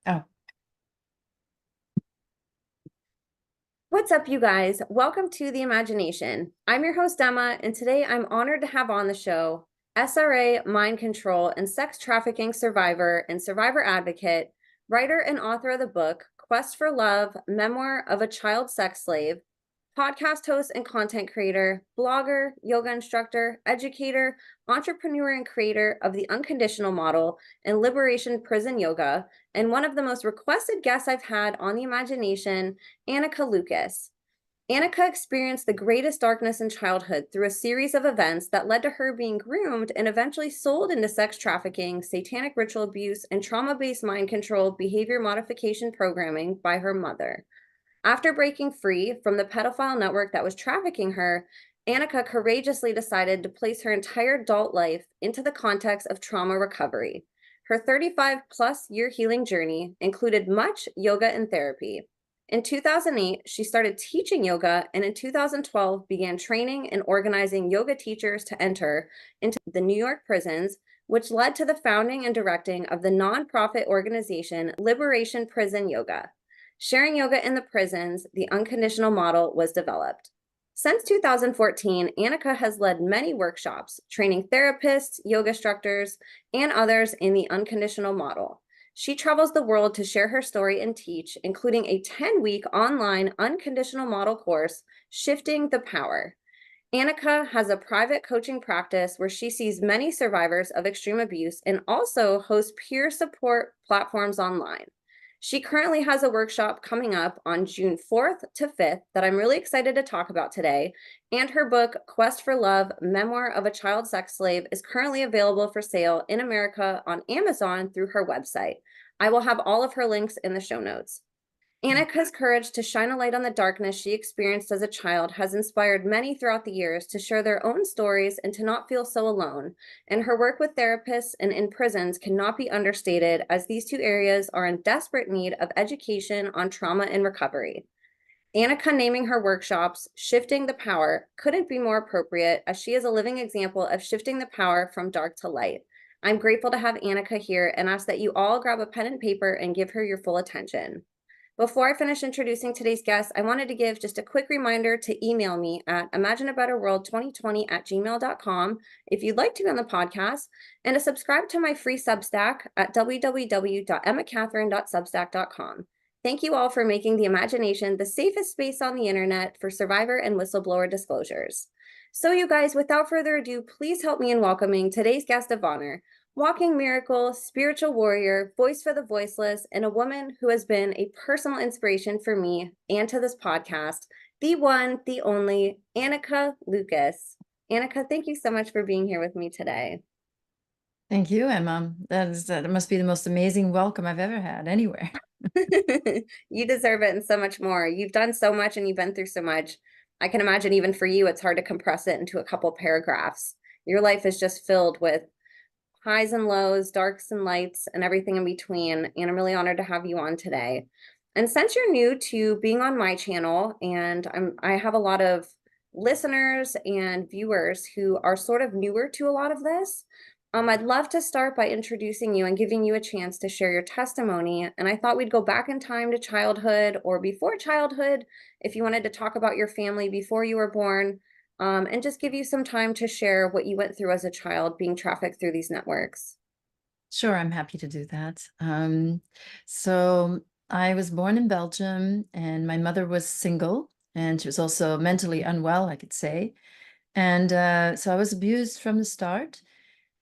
Oh, What's up, you guys? Welcome to The Imagination. I'm your host, Emma, and today I'm honored to have on the show SRA mind control and sex trafficking survivor and survivor advocate, writer and author of the book Quest for Love, Memoir of a Child Sex Slave, podcast host and content creator, blogger, yoga instructor, educator, entrepreneur, and creator of the Unconditional Model and Liberation Prison Yoga, and one of the most requested guests I've had on The Imagination, Anneke Lucas. Anneke experienced the greatest darkness in childhood through a series of events that led to her being groomed and eventually sold into sex trafficking, satanic ritual abuse, and trauma-based mind control behavior modification programming by her mother. After breaking free from the pedophile network that was trafficking her, Anneke courageously decided to place her entire adult life into the context of trauma recovery. Her 35-plus-year healing journey included much yoga and therapy. In 2008, she started teaching yoga, and in 2012 began training and organizing yoga teachers to enter into the New York prisons, which led to the founding and directing of the nonprofit organization Liberation Prison Yoga. Sharing yoga in the prisons, the Unconditional Model was developed. Since 2014, Anneke has led many workshops, training therapists, yoga instructors, and others in the Unconditional Model. She travels the world to share her story and teach, including a 10-week online Unconditional Model course, Shifting the Power. Anneke has a private coaching practice where she sees many survivors of extreme abuse and also hosts peer support platforms online. She currently has a workshop coming up on June 4th to 5th that I'm really excited to talk about today. And her book, Quest for Love, Memoir of a Child Sex Slave, is currently available for sale in America on Amazon through her website. I will have all of her links in the show notes. Anneke's courage to shine a light on the darkness she experienced as a child has inspired many throughout the years to share their own stories and to not feel so alone. And her work with therapists and in prisons cannot be understated, as these two areas are in desperate need of education on trauma and recovery. Anneke naming her workshops Shifting the Power couldn't be more appropriate, as she is a living example of shifting the power from dark to light. I'm grateful to have Anneke here and ask that you all grab a pen and paper and give her your full attention. Before I finish introducing today's guest, I wanted to give just a quick reminder to email me at imagineabetterworld2020@gmail.com if you'd like to be on the podcast, and to subscribe to my free Substack at www.emmacatherine.substack.com. Thank you all for making the imagination the safest space on the internet for survivor and whistleblower disclosures. So, you guys, without further ado, please help me in welcoming today's guest of honor, walking miracle, spiritual warrior, voice for the voiceless, and a woman who has been a personal inspiration for me and to this podcast, the one, the only, Anneke Lucas. Anneke, thank you so much for being here with me today. thank you, Emma. That must be the most amazing welcome I've ever had anywhere. You deserve it and so much more. You've done so much and you've been through so much. I can imagine even for you, it's hard to compress it into a couple paragraphs. Your life is just filled with highs and lows, darks and lights, and everything in between. And I'm really honored to have you on today. And since you're new to being on my channel, and I have a lot of listeners and viewers who are sort of newer to a lot of this, I'd love to start by introducing you and giving you a chance to share your testimony. And I thought we'd go back in time to childhood or before childhood, if you wanted to talk about your family before you were born, and just give you some time to share what you went through as a child being trafficked through these networks. Sure, I'm happy to do that. So I was born in Belgium, and my mother was single, and she was also mentally unwell, I could say. And so I was abused from the start.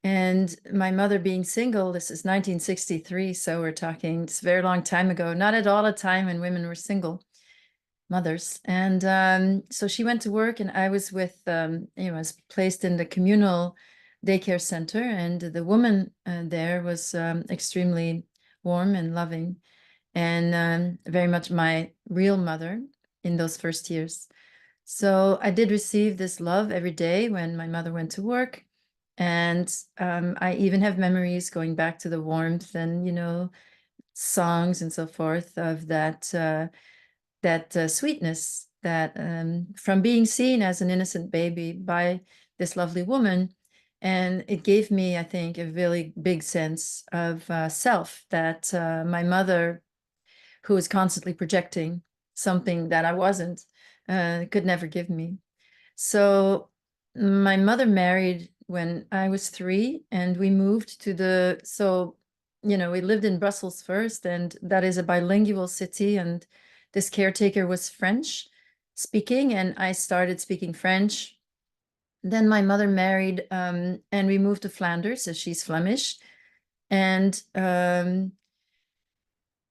And my mother being single, this is 1963, so we're talking, it's a very long time ago, not at all a time when women were single mothers. And so she went to work, and I was with, I was placed in the communal daycare center, and the woman there was extremely warm and loving, and very much my real mother in those first years. So I did receive this love every day when my mother went to work. And I even have memories going back to the warmth and, songs and so forth of that sweetness that from being seen as an innocent baby by this lovely woman, And it gave me, I think, a really big sense of self, that my mother, who was constantly projecting something that I wasn't, could never give me. So my mother married when I was 3, and we moved to we lived in Brussels first, and that is a bilingual city, and this caretaker was French speaking, and I started speaking French. Then my mother married, and we moved to Flanders, so she's Flemish. And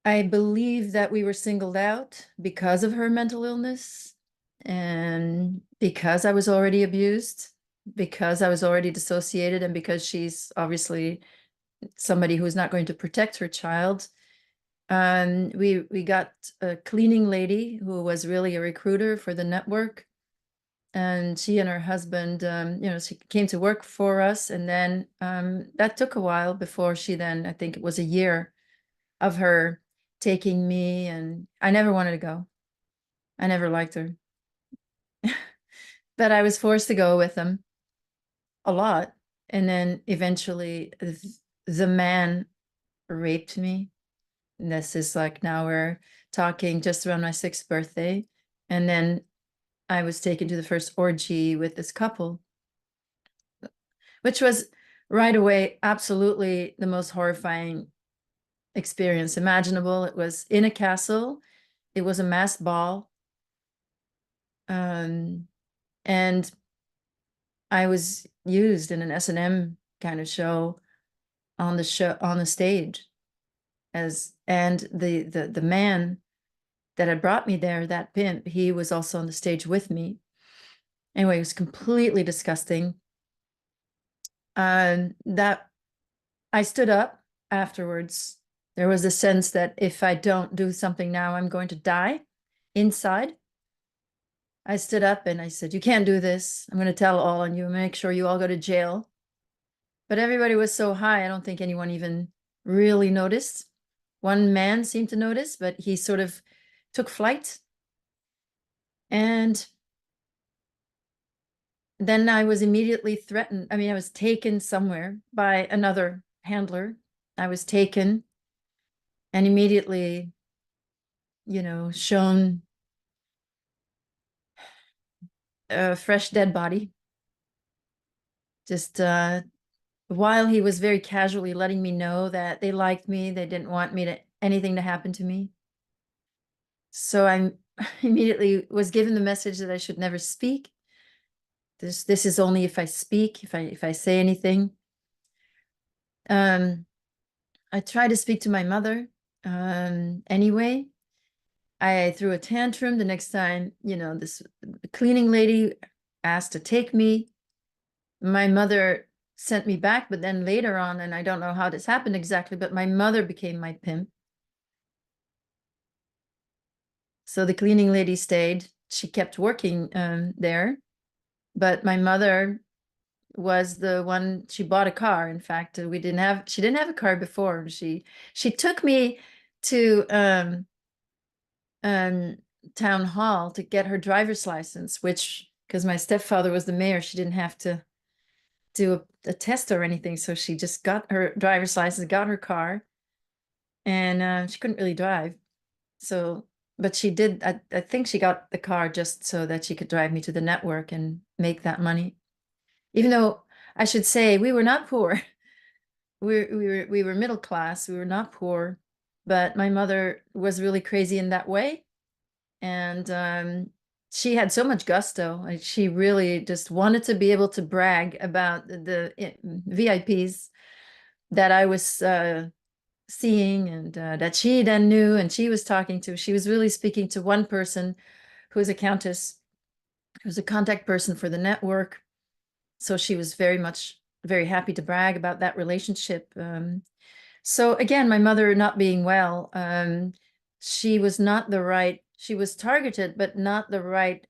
I believe that we were singled out because of her mental illness, and because I was already abused, because I was already dissociated, and because she's obviously somebody who's not going to protect her child. We got a cleaning lady who was really a recruiter for the network, and she and her husband, she came to work for us, and then that took a while before she then, I think it was a year of her taking me, and I never wanted to go. I never liked her. But I was forced to go with them a lot. And then eventually the man raped me. And this is like, now we're talking just around my 6th birthday. And then I was taken to the first orgy with this couple, which was right away absolutely the most horrifying experience imaginable. It was in a castle. It was a masked ball. And I was used in an S&M kind of show on the stage, and the man that had brought me there, that pimp, he was also on the stage with me. Anyway, it was completely disgusting. That I stood up afterwards. There was a sense that if I don't do something now, I'm going to die inside. I stood up and I said, "You can't do this. I'm going to tell all on you, make sure you all go to jail." But everybody was so high, I don't think anyone even really noticed. One man seemed to notice, but he sort of took flight. And then I was immediately threatened. I mean, I was taken somewhere by another handler. I was taken and immediately, shown a fresh dead body. Just while he was very casually letting me know that they liked me, they didn't want anything to happen to me. So I immediately was given the message that I should never speak. This is only if I speak, if I say anything. I tried to speak to my mother. Anyway, I threw a tantrum. The next time, this cleaning lady asked to take me. My mother sent me back, but then later on, and I don't know how this happened exactly, but my mother became my pimp. So the cleaning lady stayed. She kept working there, but my mother was the one. She bought a car. In fact, she didn't have a car before. She took me to town hall to get her driver's license, which, because my stepfather was the mayor, she didn't have to do a test or anything. So she just got her driver's license, got her car, and she couldn't really drive. So, but she did, I think she got the car just so that she could drive me to the network and make that money. Even though I should say we were not poor. We were middle class. We were not poor, but my mother was really crazy in that way. And she had so much gusto. She really just wanted to be able to brag about the VIPs that I was seeing, and that she then knew, and she was talking to. She was really speaking to one person who was a countess, who was a contact person for the network. So she was very happy to brag about that relationship. So again, my mother not being well, she was targeted, but not the right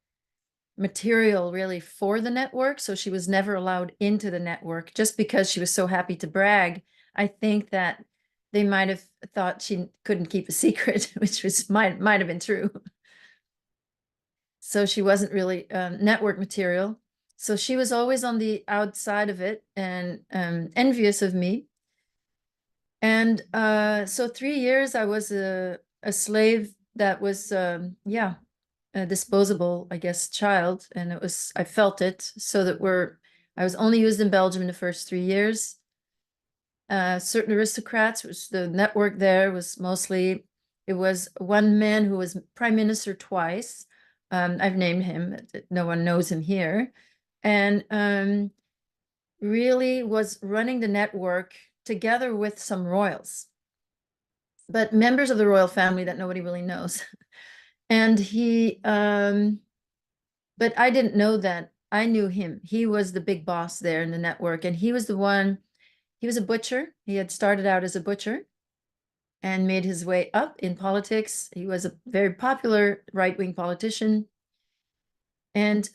material really for the network. So she was never allowed into the network just because she was so happy to brag. I think that they might have thought she couldn't keep a secret, which might have been true. So she wasn't really network material. So she was always on the outside of it and envious of me. And so 3 years I was a slave that was, yeah, a disposable, I guess, child. And it was, I felt it. So that I was only used in Belgium in the first 3 years. Certain aristocrats, which the network there was mostly, it was one man who was prime minister twice. I've named him, no one knows him here. And really was running the network together with some royals, but members of the royal family that nobody really knows. And but I didn't know that. I knew him. He was the big boss there in the network, and he was the one, he was a butcher. He had started out as a butcher and made his way up in politics. He was a very popular right-wing politician. And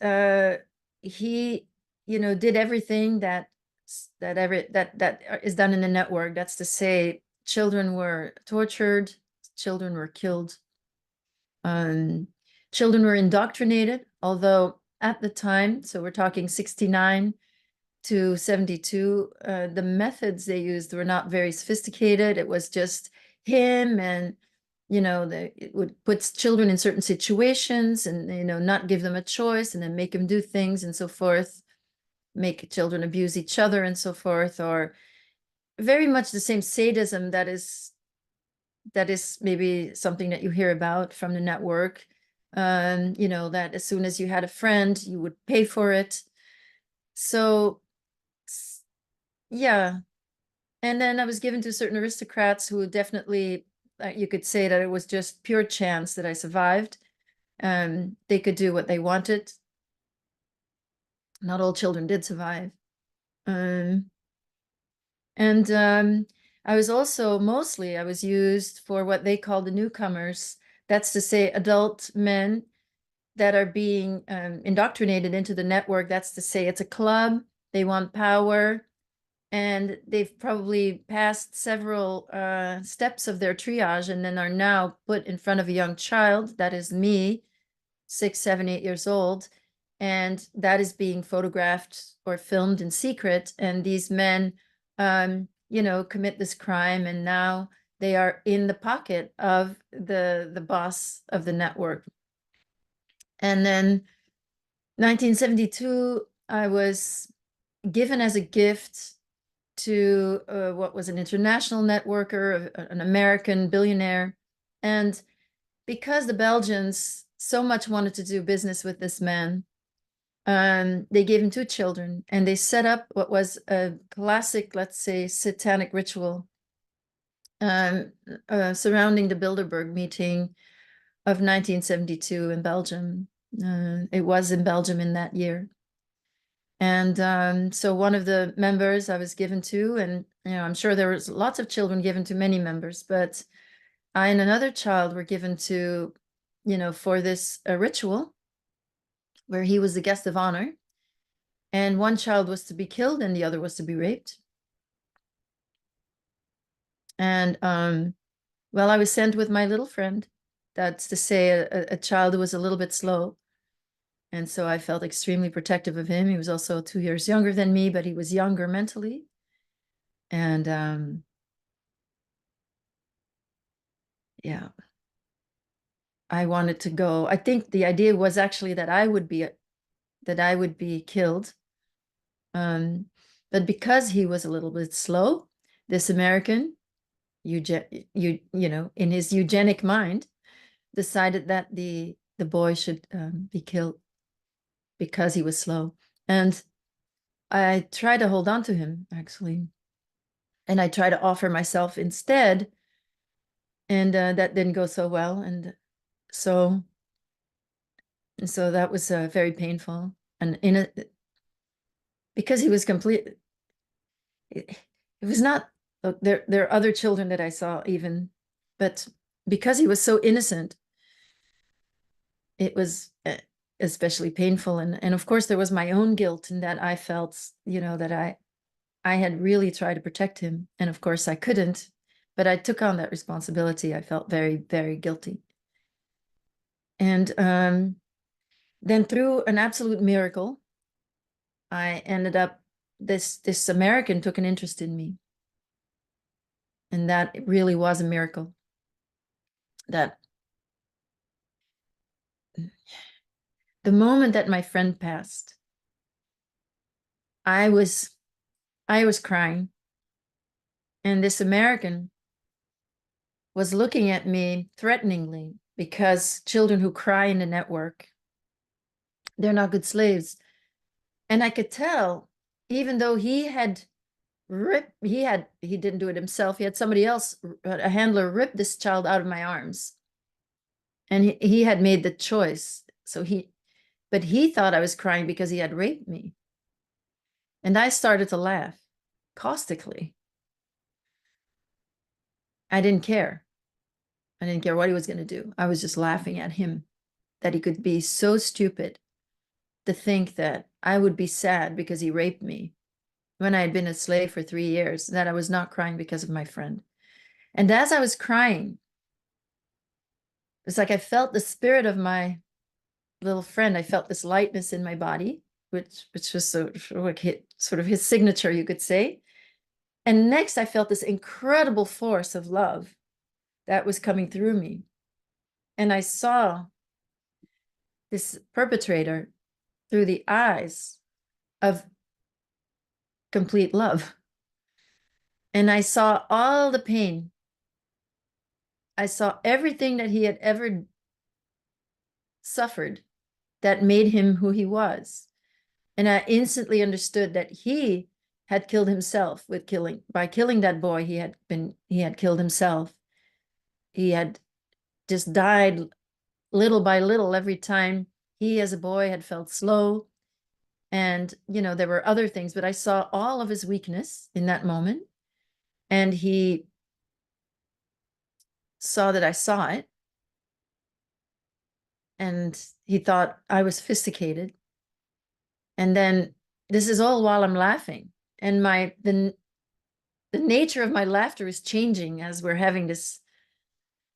he, did everything that is done in the network. That's to say, children were tortured, children were killed, children were indoctrinated, although at the time, so we're talking 69 to 72, the methods they used were not very sophisticated. It was just him, and it would put children in certain situations and not give them a choice, and then make them do things and so forth, make children abuse each other and so forth, or very much the same sadism that is maybe something that you hear about from the network. That as soon as you had a friend, you would pay for it. So yeah. And then I was given to certain aristocrats who definitely, you could say that it was just pure chance that I survived. They could do what they wanted. Not all children did survive. Um, and I was also I was used for what they call the newcomers. That's to say, adult men that are being indoctrinated into the network. That's to say, it's a club. They want power. And they've probably passed several steps of their triage and then are now put in front of a young child, that is me, 6, 7, 8 years old, and that is being photographed or filmed in secret. And these men, commit this crime, and now they are in the pocket of the boss of the network. And then 1972, I was given as a gift to what was an international networker, an American billionaire. And because the Belgians so much wanted to do business with this man, they gave him 2 children, and they set up what was a classic, let's say, satanic ritual surrounding the Bilderberg meeting of 1972 in Belgium. It was in Belgium in that year. And so one of the members I was given to, and I'm sure there was lots of children given to many members, but I and another child were given to, for this ritual where he was the guest of honor. And one child was to be killed and the other was to be raped. And well, I was sent with my little friend. That's to say, a child who was a little bit slow. And so I felt extremely protective of him. He was also 2 years younger than me, but he was younger mentally. And yeah, I wanted to go. I think the idea was actually that I would be killed. But because he was a little bit slow, this American, in his eugenic mind, decided that the boy should be killed because he was slow. And I tried to hold on to him, actually. And I tried to offer myself instead. And that didn't go so well. And so that was very painful. And because he was complete, it was not, look, there are other children that I saw even, but because he was so innocent, it was especially painful. And of course there was my own guilt in that I felt, that I had really tried to protect him. And of course I couldn't, but I took on that responsibility. I felt very, very guilty. And then through an absolute miracle, I ended up, this American took an interest in me. And that really was a miracle. That the moment that my friend passed, I was crying. And this American was looking at me threateningly, because children who cry in the network, they're not good slaves. And I could tell, even though he didn't do it himself, he had somebody else, a handler, rip this child out of my arms. And he had made the choice. But he thought I was crying because he had raped me. And I started to laugh caustically. I didn't care. I didn't care what he was going to do. I was just laughing at him, that he could be so stupid to think that I would be sad because he raped me when I had been a slave for 3 years, that I was not crying because of my friend. And as I was crying, it's like I felt the spirit of my little friend. I felt this lightness in my body, which was sort of his signature, you could say. And next, I felt this incredible force of love that was coming through me. And I saw this perpetrator through the eyes of complete love. And I saw all the pain. I saw everything that he had ever suffered that made him who he was. And I instantly understood that he had killed himself by killing that boy. He had killed himself. He had just died little by little every time he, as a boy, had felt slow. And, there were other things, but I saw all of his weakness in that moment. And he saw that I saw it. And he thought I was sophisticated. And then this is all while I'm laughing. And the nature of my laughter is changing as we're having this,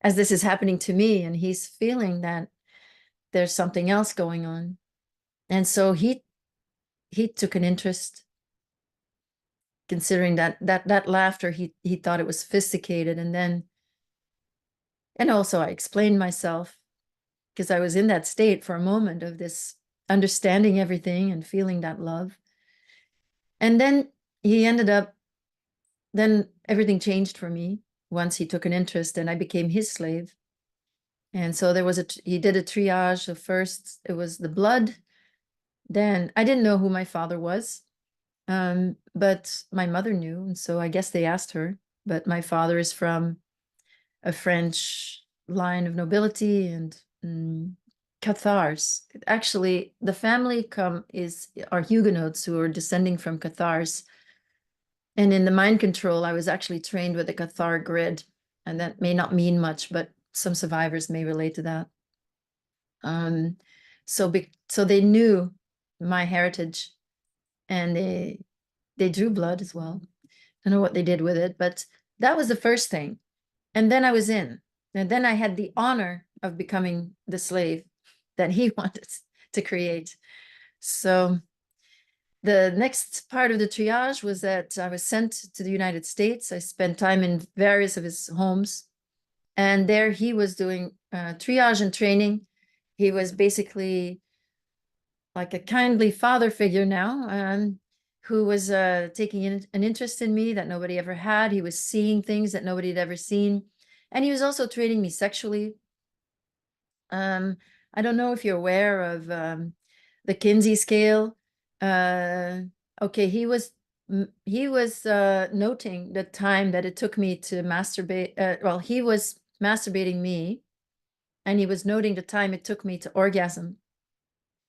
as this is happening to me. And he's feeling that there's something else going on. And so he took an interest, considering that laughter, he thought it was sophisticated. And also I explained myself, because I was in that state for a moment of this understanding everything and feeling that love. And then then everything changed for me once he took an interest, and I became his slave. And so he did a triage. So first it was the blood. Then I didn't know who my father was, but my mother knew. And so I guess they asked her. But my father is from a French line of nobility, and Cathars. Actually, the family are Huguenots who are descending from Cathars. And in the mind control, I was actually trained with the Cathar grid. And that may not mean much, but some survivors may relate to that. So they knew my heritage, and they drew blood as well. I don't know what they did with it, but that was the first thing. And then I was in. And then I had the honor of becoming the slave that he wanted to create. So the next part of the triage was that I was sent to the United States. I spent time in various of his homes. And there he was doing triage and training. He was basically like a kindly father figure now, who was taking an interest in me that nobody ever had. He was seeing things that nobody had ever seen. And he was also training me sexually. I don't know if you're aware of the Kinsey scale. Okay, he was noting the time that it took me to masturbate. Well, he was masturbating me, and he was noting the time it took me to orgasm.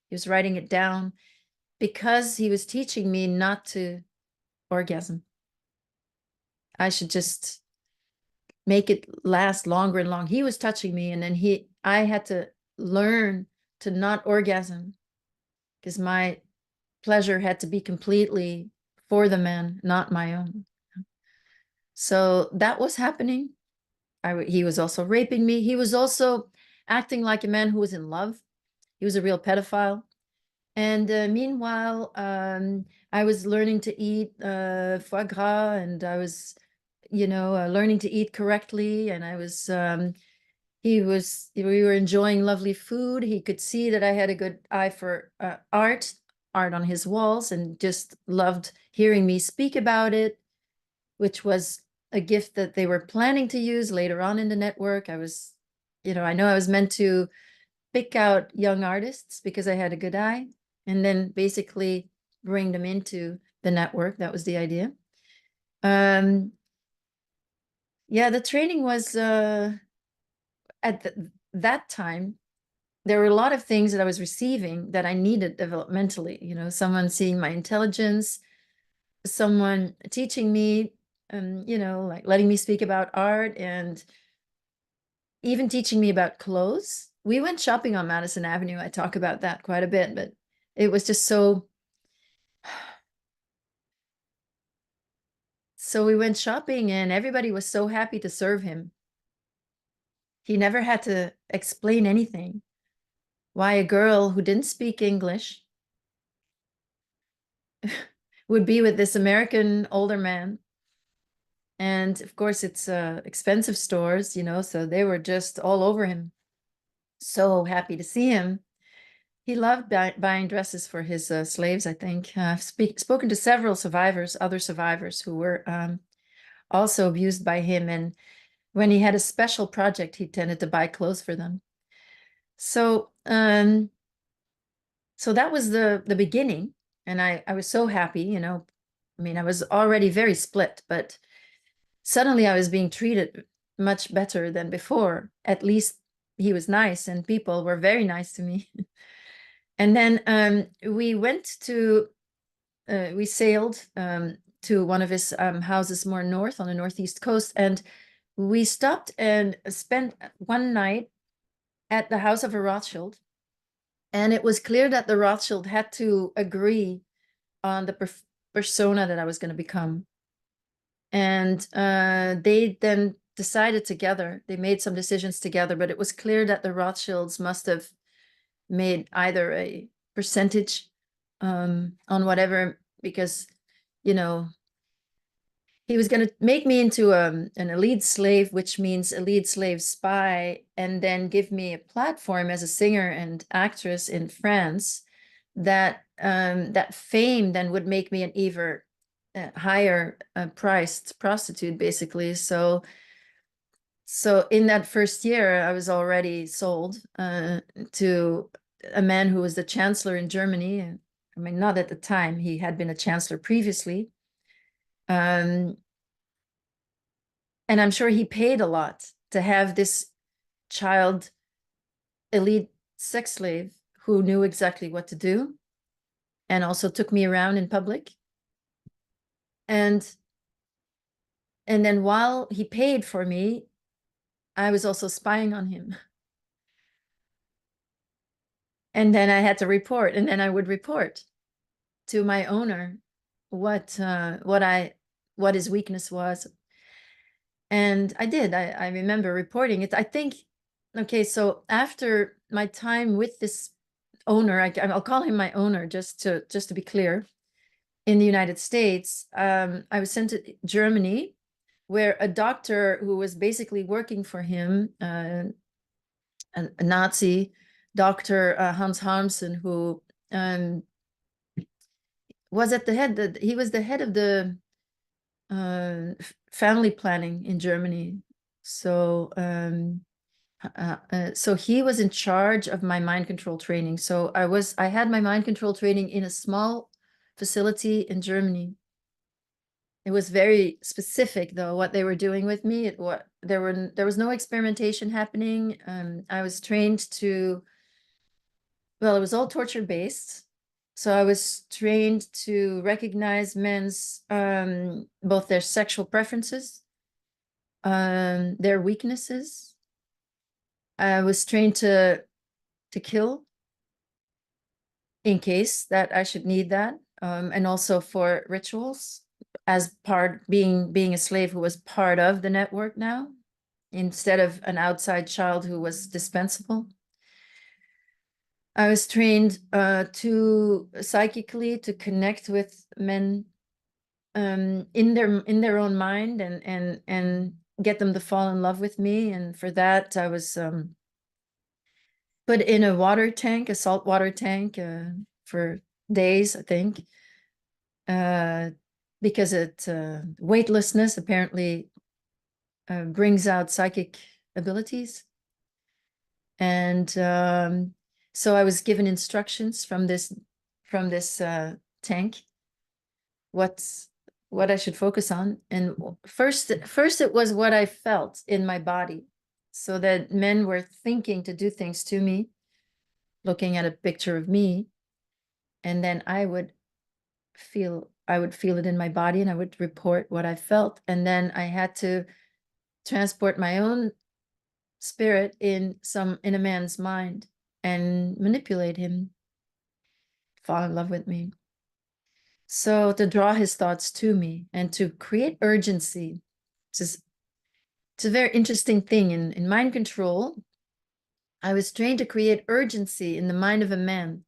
He was writing it down, because he was teaching me not to orgasm. I should just make it last longer and longer. He was touching me, and then I had to learn to not orgasm, because my pleasure had to be completely for the man, not my own. So that was happening. He was also raping me. He was also acting like a man who was in love. He was a real pedophile. And meanwhile, I was learning to eat foie gras, and I was, learning to eat correctly. And we were enjoying lovely food. He could see that I had a good eye for art on his walls, and just loved hearing me speak about it, which was a gift that they were planning to use later on in the network. I know I was meant to pick out young artists because I had a good eye, and then basically bring them into the network. That was the idea. Yeah, the training was that time. There were a lot of things that I was receiving that I needed developmentally. Someone seeing my intelligence, someone teaching me, like letting me speak about art, and even teaching me about clothes. We went shopping on Madison Avenue. I talk about that quite a bit, but it was just so we went shopping, and everybody was so happy to serve him. He never had to explain anything. Why a girl who didn't speak English would be with this American older man. And of course, it's expensive stores, so they were just all over him. So happy to see him. He loved buying dresses for his slaves, I think. I've spoken to several other survivors who were also abused by him. And when he had a special project, he tended to buy clothes for them. So that was the beginning. And I was so happy, I was already very split, but suddenly I was being treated much better than before. At least he was nice, and people were very nice to me. And then we sailed to one of his houses more north on the northeast coast, and we stopped and spent one night at the house of a Rothschild. And it was clear that the Rothschild had to agree on the persona that I was going to become. And they then decided together, they made some decisions together, but it was clear that the Rothschilds must have made either a percentage on whatever, because, he was going to make me into an elite slave, which means elite slave spy, and then give me a platform as a singer and actress in France. That fame then would make me an even higher priced prostitute, basically. So in that first year, I was already sold to a man who was the chancellor in Germany. I mean, not at the time, he had been a chancellor previously. And I'm sure he paid a lot to have this child elite sex slave who knew exactly what to do, and also took me around in public. And then while he paid for me, I was also spying on him. And then I had to report, and then I would report to my owner what his weakness was. And I did. I remember reporting it. I think, okay, so after my time with this owner, I'll call him my owner just to be clear, in the United States, I was sent to Germany, where a doctor who was basically working for him, a Nazi doctor, Hans Harmsen, who was at the head, he was the head of the family planning in Germany. So so he was in charge of my mind control training. So I had my mind control training in a small facility in Germany. It was very specific, though, what they were doing with me. There was no experimentation happening. I was trained to, well, it was all torture based. So I was trained to recognize men's both their sexual preferences, their weaknesses. I was trained to kill in case that I should need that, and also for rituals, as being a slave who was part of the network now, instead of an outside child who was dispensable. I was trained to psychically to connect with men in their own mind, and get them to fall in love with me. And for that, I was put in a water tank, a salt water tank, for days, I think, uh, because weightlessness apparently brings out psychic abilities. And so I was given instructions from this tank, what's what I should focus on. And first it was what I felt in my body, so that men were thinking to do things to me, looking at a picture of me, and then I would feel it in my body, and I would report what I felt, and then I had to transport my own spirit in a man's mind and manipulate him, fall in love with me. So to draw his thoughts to me and to create urgency. It's a very interesting thing. In mind control, I was trained to create urgency in the mind of a man,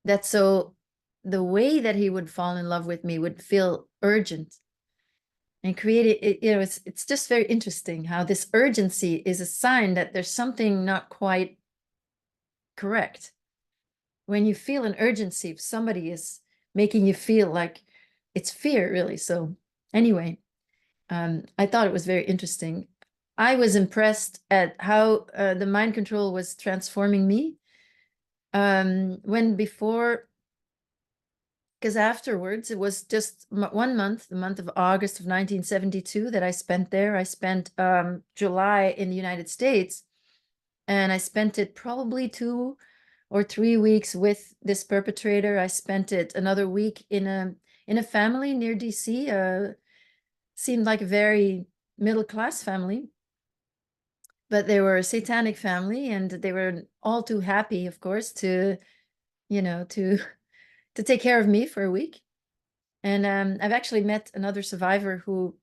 that so the way that he would fall in love with me would feel urgent, and create it. It's just very interesting how this urgency is a sign that there's something not quite correct. When you feel an urgency, if somebody is making you feel like it's fear, really. So anyway, I thought it was very interesting. I was impressed at how the mind control was transforming me. When before, because afterwards it was just 1 month, the month of August of 1972, that I spent there. I spent July in the United States, and I spent it probably 2 or 3 weeks with this perpetrator. I spent it another week in a family near DC. Seemed like a very middle-class family, but they were a satanic family, and they were all too happy, of course, to to take care of me for a week. And I've actually met another survivor who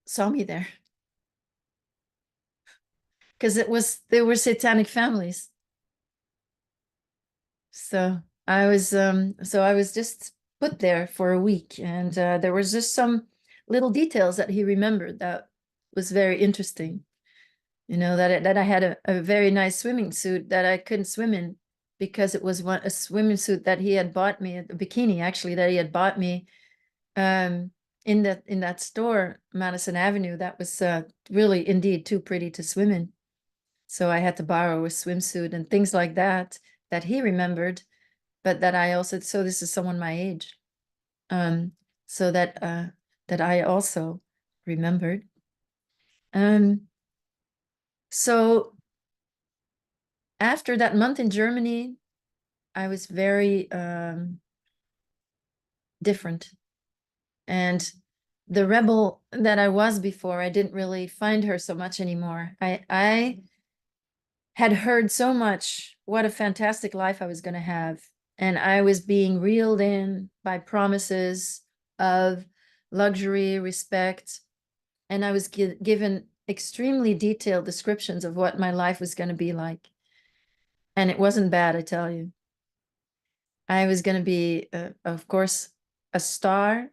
saw me there, because they were satanic families. So I was just put there for a week, and there was just some little details that he remembered that was very interesting. That I had a very nice swimming suit that I couldn't swim in, because it was a swimming suit that he had bought me, a bikini actually, that he had bought me um, in that store, Madison Avenue, that was really indeed too pretty to swim in. So I had to borrow a swimsuit and things like that he remembered, but that I also, so this is someone my age, um, so that I also remembered. So after that month in Germany, I was very different. And the rebel that I was before, I didn't really find her so much anymore. I had heard so much what a fantastic life I was going to have. And I was being reeled in by promises of luxury, respect. And I was given extremely detailed descriptions of what my life was going to be like. And it wasn't bad, I tell you. I was going to be, of course, a star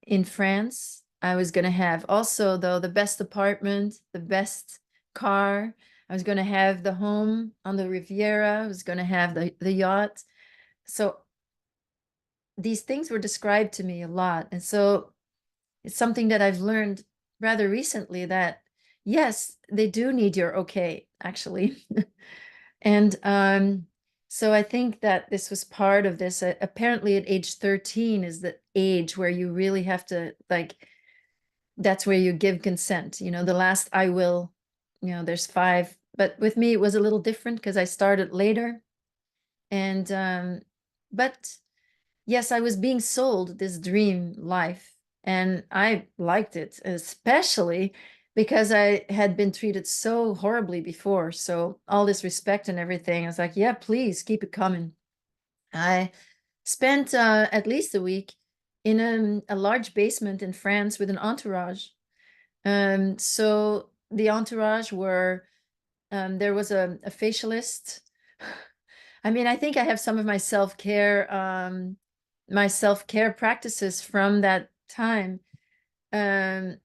in France. I was going to have also, though, the best apartment, the best car. I was going to have the home on the Riviera. I was going to have the yacht. So these things were described to me a lot. And so it's something that I've learned rather recently, that yes, they do need your okay, actually. And so I think that this was part of this. Apparently at age 13 is the age where you really have to, like, that's where you give consent. The last I will, there's 5. But with me, it was a little different because I started later. And but yes, I was being sold this dream life, and I liked it, especially because I had been treated so horribly before. So all this respect and everything, I was like, yeah, please keep it coming. I spent at least a week in a large basement in France with an entourage. So the entourage were, there was a facialist I mean, I think I have some of my self-care practices from that time. I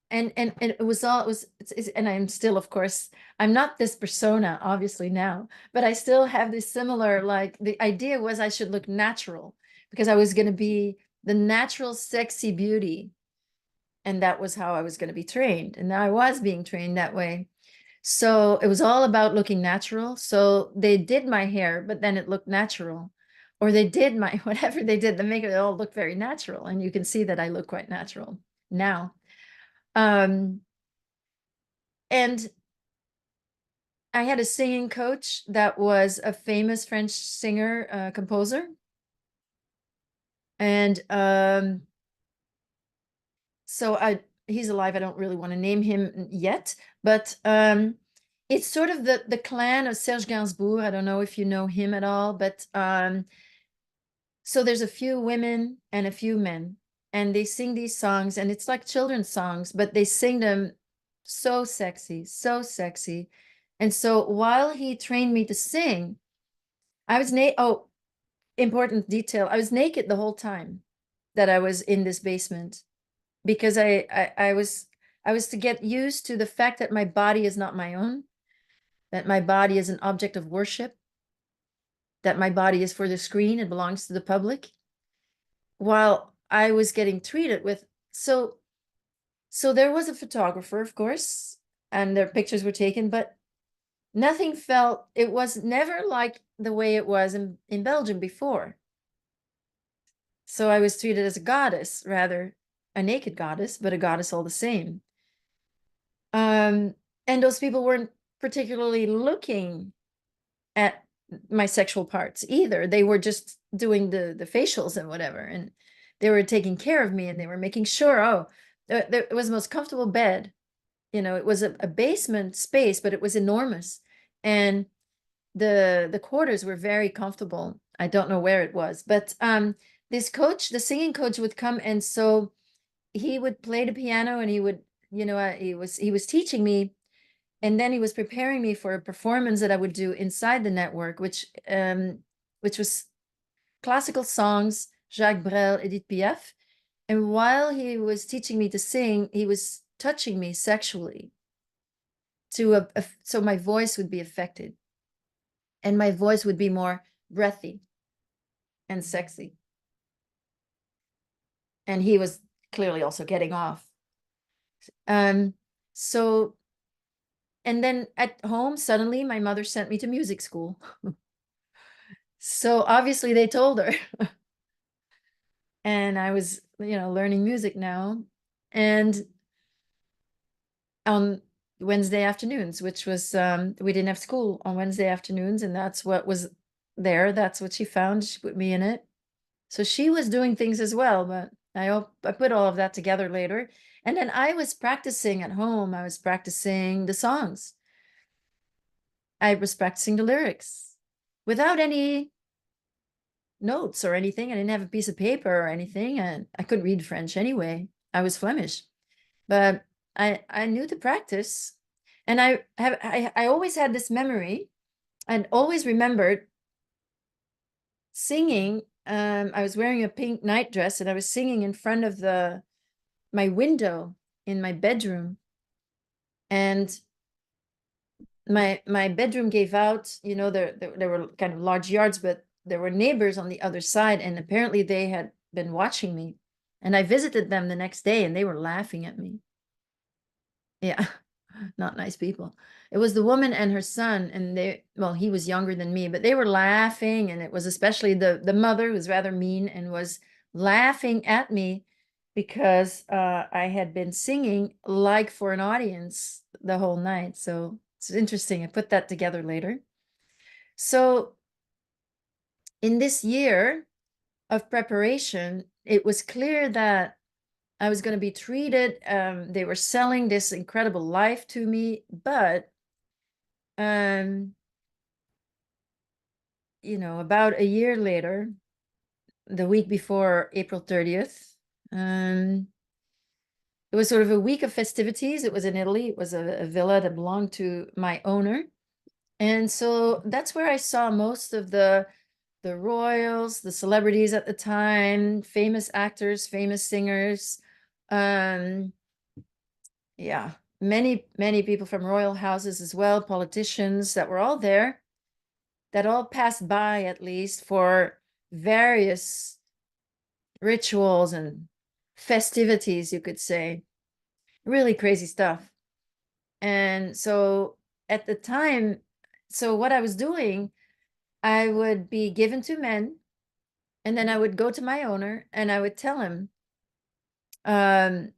and it was all it was and I'm still, of course, I'm not this persona obviously now, but I still have this similar, like, the idea was I should look natural because I was going to be the natural sexy beauty, and that was how I was going to be trained, and I was being trained that way. So it was all about looking natural. So they did my hair, but then it looked natural. Or they did my whatever they did, they make it all look very natural. And you can see that I look quite natural now. Um, and I had a singing coach that was a famous French singer, composer. And so he's alive. I don't really want to name him yet, but it's sort of the clan of Serge Gainsbourg. I don't know if you know him at all, but so there's a few women and a few men, and they sing these songs, and it's like children's songs, but they sing them so sexy, so sexy. And so while he trained me to sing, I was oh, important detail, I was naked the whole time that I was in this basement, because I was to get used to the fact that my body is not my own, that my body is an object of worship, that my body is for the screen, it belongs to the public, while I was getting treated with. So there was a photographer, of course, and their pictures were taken, but nothing felt, it was never like the way it was in Belgium before. So I was treated as a goddess, rather a naked goddess, but a goddess all the same. And those people weren't particularly looking at my sexual parts either. They were just doing the facials and whatever, and they were taking care of me, and they were making sure, oh, it was the most comfortable bed. It was a basement space, but it was enormous, and the quarters were very comfortable. I don't know where it was, but this coach, the singing coach, would come, and so he would play the piano, and he would, he was teaching me, and then he was preparing me for a performance that I would do inside the network, which was classical songs, Jacques Brel, Edith Piaf. And while he was teaching me to sing, he was touching me sexually so my voice would be affected, and my voice would be more breathy and sexy. And he was clearly also getting off. So, and then at home, suddenly my mother sent me to music school. So obviously they told her. And I was, learning music now. And on Wednesday afternoons, which was, we didn't have school on Wednesday afternoons, and that's what was there. That's what she found. She put me in it. So she was doing things as well, but I put all of that together later. And then I was practicing at home. I was practicing the songs. I was practicing the lyrics without any notes or anything. I didn't have a piece of paper or anything, and I couldn't read French anyway. I was Flemish, but I knew the practice, and I always had this memory and always remembered singing. I was wearing a pink night dress, and I was singing in front of my window in my bedroom, and my bedroom gave out, there were kind of large yards, but there were neighbors on the other side, and apparently they had been watching me, and I visited them the next day, and they were laughing at me. Yeah. Not nice people. It was the woman and her son, and well, he was younger than me, but they were laughing, and it was especially the mother, who was rather mean and was laughing at me because I had been singing like for an audience the whole night. So it's interesting. I put that together later. So in this year of preparation, it was clear that I was going to be treated. They were selling this incredible life to me, but about a year later, the week before April 30th, it was sort of a week of festivities. It was in Italy. It was a villa that belonged to my owner. And so that's where I saw most of the royals, the celebrities at the time, famous actors, famous singers. Yeah, many people from royal houses as well, politicians that were all there, that all passed by at least for various rituals and festivities, you could say. Really crazy stuff. And so at the time, so what I was doing, I would be given to men, and then I would go to my owner and I would tell him, um,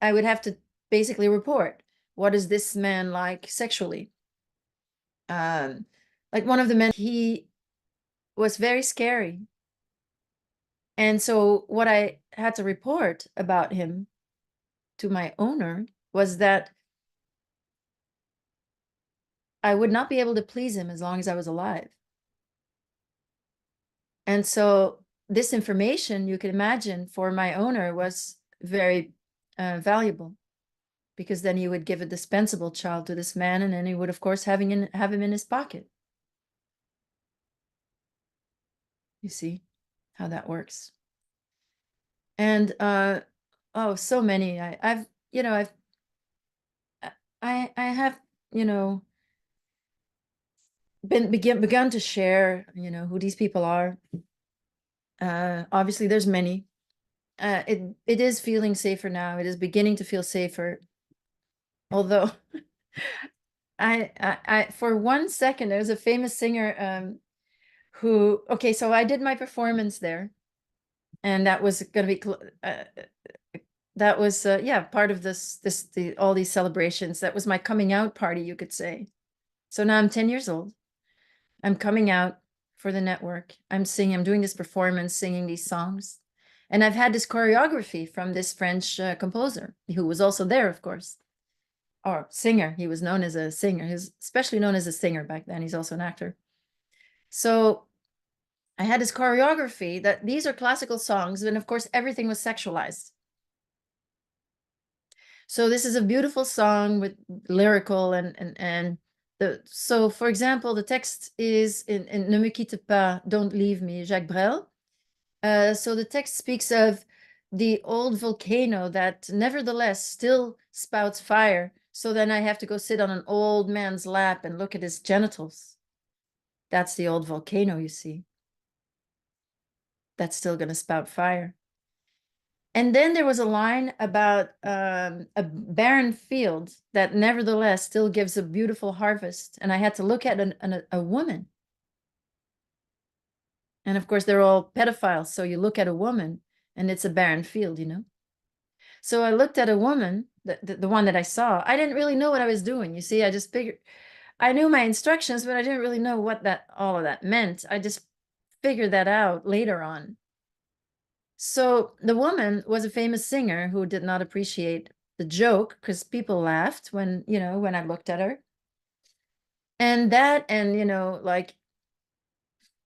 I would have to basically report, what is this man like sexually? Um, like one of the men, he was very scary. And so what I had to report about him to my owner was that I would not be able to please him as long as I was alive. And so this information, you can imagine, for my owner was very valuable, because then he would give a dispensable child to this man, and then he would, of course, have him in his pocket. You see how that works. And oh, so many. I've you know I've I have you know begun to share who these people are. Obviously, there's many. It is feeling safer now. It is beginning to feel safer. Although I for 1 second, there was a famous singer who, okay, so I did my performance there, and that was going to be that was yeah, part of all these celebrations. That was my coming out party, you could say. So now I'm 10 years old. I'm coming out for the network. I'm doing this performance, singing these songs. And I've had this choreography from this French composer, who was also there, of course, or singer. He was known as a singer. He was especially known as a singer back then. He's also an actor. So I had this choreography that these are classical songs, and of course, everything was sexualized. So this is a beautiful song with lyrical and so, for example, the text is in Ne me quitte pas, Don't Leave Me, Jacques Brel. So the text speaks of the old volcano that nevertheless still spouts fire. So then I have to go sit on an old man's lap and look at his genitals. That's the old volcano, you see. That's still going to spout fire. And then there was a line about a barren field that nevertheless still gives a beautiful harvest. And I had to look at a woman. And of course, they're all pedophiles. So you look at a woman and it's a barren field, So I looked at a woman, the one that I saw. I didn't really know what I was doing. You see, I just figured, I knew my instructions, but I didn't really know what all of that meant. I just figured that out later on. So the woman was a famous singer who did not appreciate the joke, because people laughed when I looked at her. And that, and like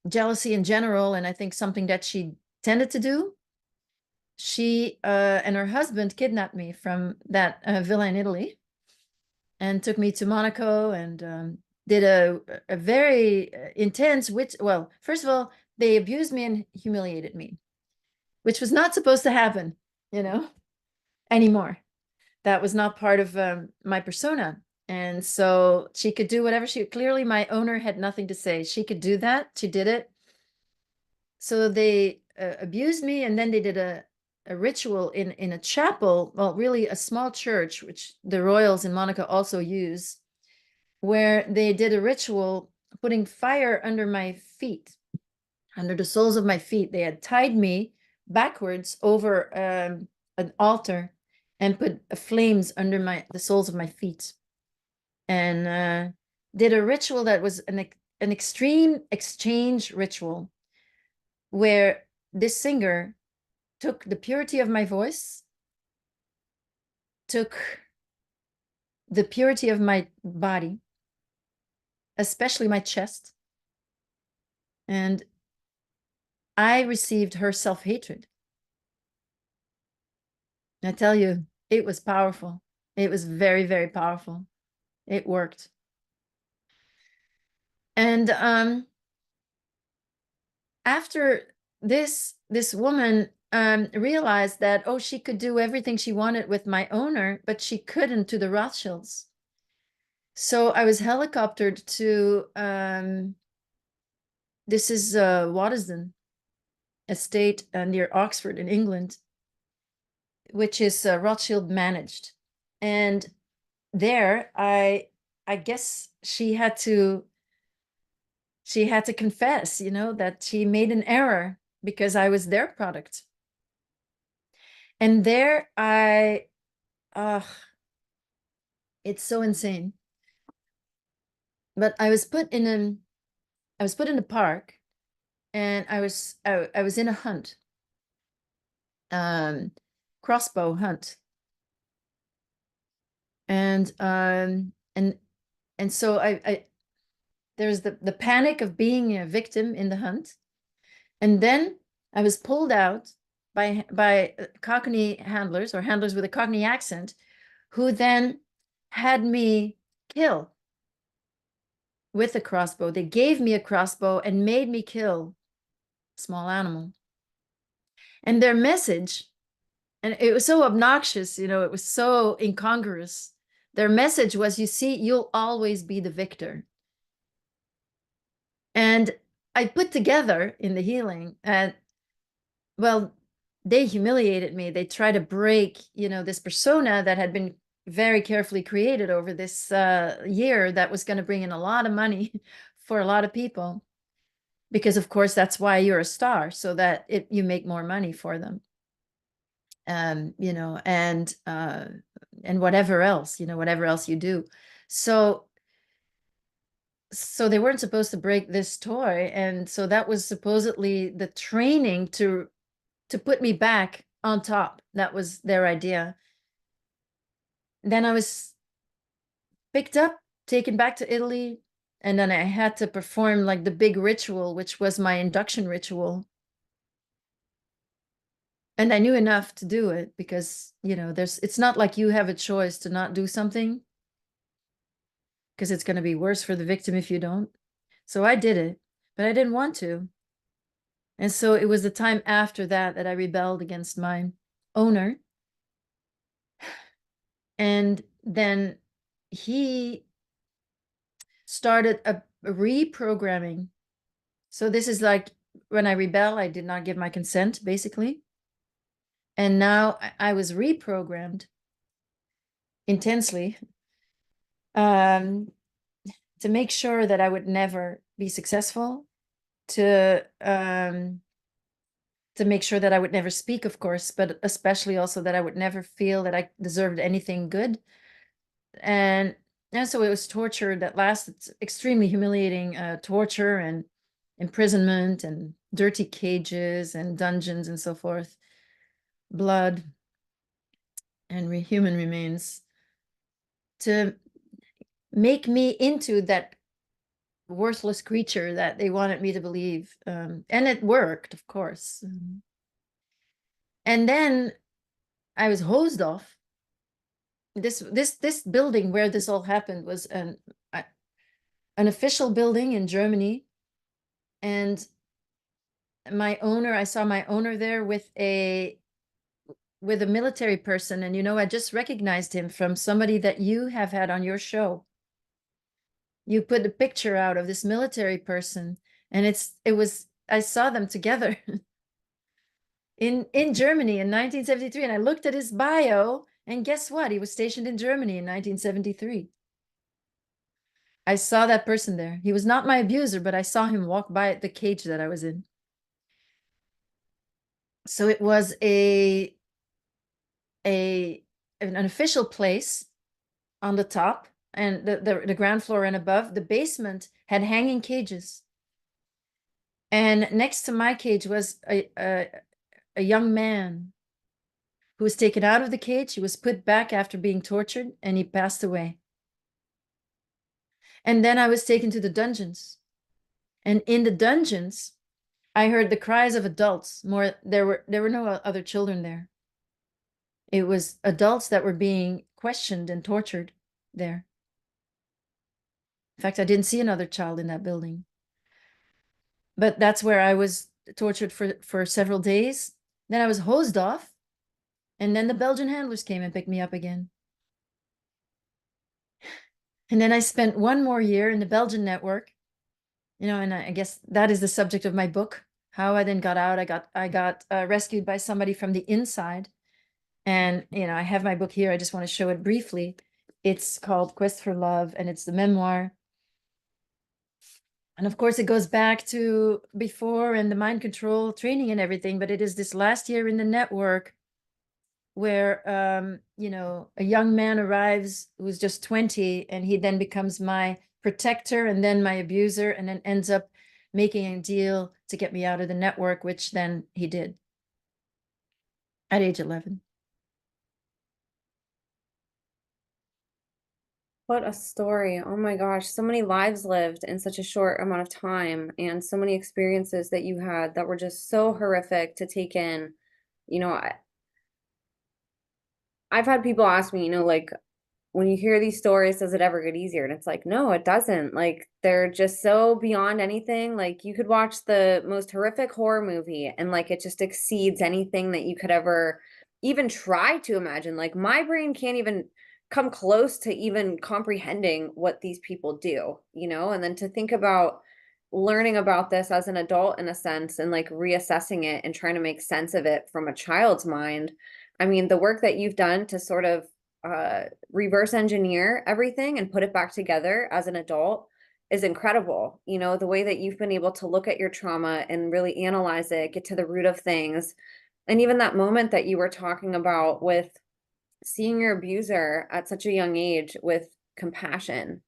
jealousy in general, and I think something that she tended to do. She and her husband kidnapped me from that villa in Italy and took me to Monaco, and did a very intense, well, first of all, they abused me and humiliated me, which was not supposed to happen, anymore. That was not part of my persona. And so she could do whatever clearly my owner had nothing to say. She could do that. She did it. So they abused me, and then they did a ritual in a chapel, well, really a small church, which the royals in Monaco also use, where they did a ritual putting fire under my feet, under the soles of my feet. They had tied me backwards over an altar and put flames under the soles of my feet, and did a ritual that was an extreme exchange ritual, where this singer took the purity of my voice, took the purity of my body, especially my chest, and I received her self-hatred. I tell you, it was powerful. It was very, very powerful. It worked. And after this woman realized that, oh, she could do everything she wanted with my owner, but she couldn't to the Rothschilds. So I was helicoptered to this is Waddesdon estate near Oxford in England, which is Rothschild managed. And there I guess she had to confess, you know, that she made an error because I was their product. And there it's so insane. But I was put in a park, and I was in a hunt, crossbow hunt. And so I there's the panic of being a victim in the hunt. And then I was pulled out by Cockney handlers, or handlers with a Cockney accent, who then had me kill with a crossbow. They gave me a crossbow and made me kill a small animal. And their message, and it was so obnoxious, you know, it was so incongruous. Their message was, you see, you'll always be the victor. And I put together in the healing, and well, they humiliated me. They tried to break, you know, this persona that had been very carefully created over this year that was going to bring in a lot of money for a lot of people. Because of course, that's why you're a star, so that you make more money for them. You know, and whatever else, you know, whatever else you do. So they weren't supposed to break this toy. And so that was supposedly the training to put me back on top. That was their idea. Then I was picked up, taken back to Italy, and then I had to perform like the big ritual, which was my induction ritual. And I knew enough to do it because, you know, it's not like you have a choice to not do something, because it's going to be worse for the victim if you don't. So I did it, but I didn't want to. And so it was the time after that that I rebelled against my owner. And then he started a reprogramming. So this is like, when I rebel, I did not give my consent, basically. And now I was reprogrammed intensely, to make sure that I would never be successful, to make sure that I would never speak, of course, but especially also that I would never feel that I deserved anything good. And so it was torture that lasted, extremely humiliating torture and imprisonment and dirty cages and dungeons and so forth, blood and human remains, to make me into that worthless creature that they wanted me to believe. And it worked, of course. And then I was hosed off. This building where this all happened was an official building in Germany. And I saw my owner there with a military person. And, you know, I just recognized him from somebody that you have had on your show. You put a picture out of this military person, and I saw them together in Germany in 1973. And I looked at his bio, and guess what? He was stationed in Germany in 1973. I saw that person there. He was not my abuser, but I saw him walk by the cage that I was in. So it was an official place on the top, and the ground floor and above. The basement had hanging cages. And next to my cage was a young man who was taken out of the cage. He was put back after being tortured, and he passed away. And then I was taken to the dungeons. And in the dungeons, I heard the cries of adults. There were no other children there. It was adults that were being questioned and tortured there. fact, I didn't see another child in that building. But that's where I was tortured for several days. Then I was hosed off, and then the Belgian handlers came and picked me up again. And then I spent one more year in the Belgian network, and I guess that is the subject of my book. How I then got out. I got rescued by somebody from the inside, and I have my book here. I just want to show it briefly. It's called Quest for Love, and it's the memoir. And of course, it goes back to before and the mind control training and everything, but it is this last year in the network where, a young man arrives who's just 20, and he then becomes my protector and then my abuser, and then ends up making a deal to get me out of the network, which then he did at age 11. What a story. Oh my gosh, so many lives lived in such a short amount of time, and so many experiences that you had that were just so horrific to take in. You know, I've had people ask me, like, when you hear these stories, does it ever get easier? And it's like, no, it doesn't. Like, they're just so beyond anything. Like, you could watch the most horrific horror movie and like it just exceeds anything that you could ever even try to imagine. Like, my brain can't even come close to even comprehending what these people do, And then to think about learning about this as an adult in a sense, and like reassessing it and trying to make sense of it from a child's mind. I mean, the work that you've done to sort of reverse engineer everything and put it back together as an adult is incredible. The way that you've been able to look at your trauma and really analyze it, get to the root of things. And even that moment that you were talking about with seeing your abuser at such a young age with compassion.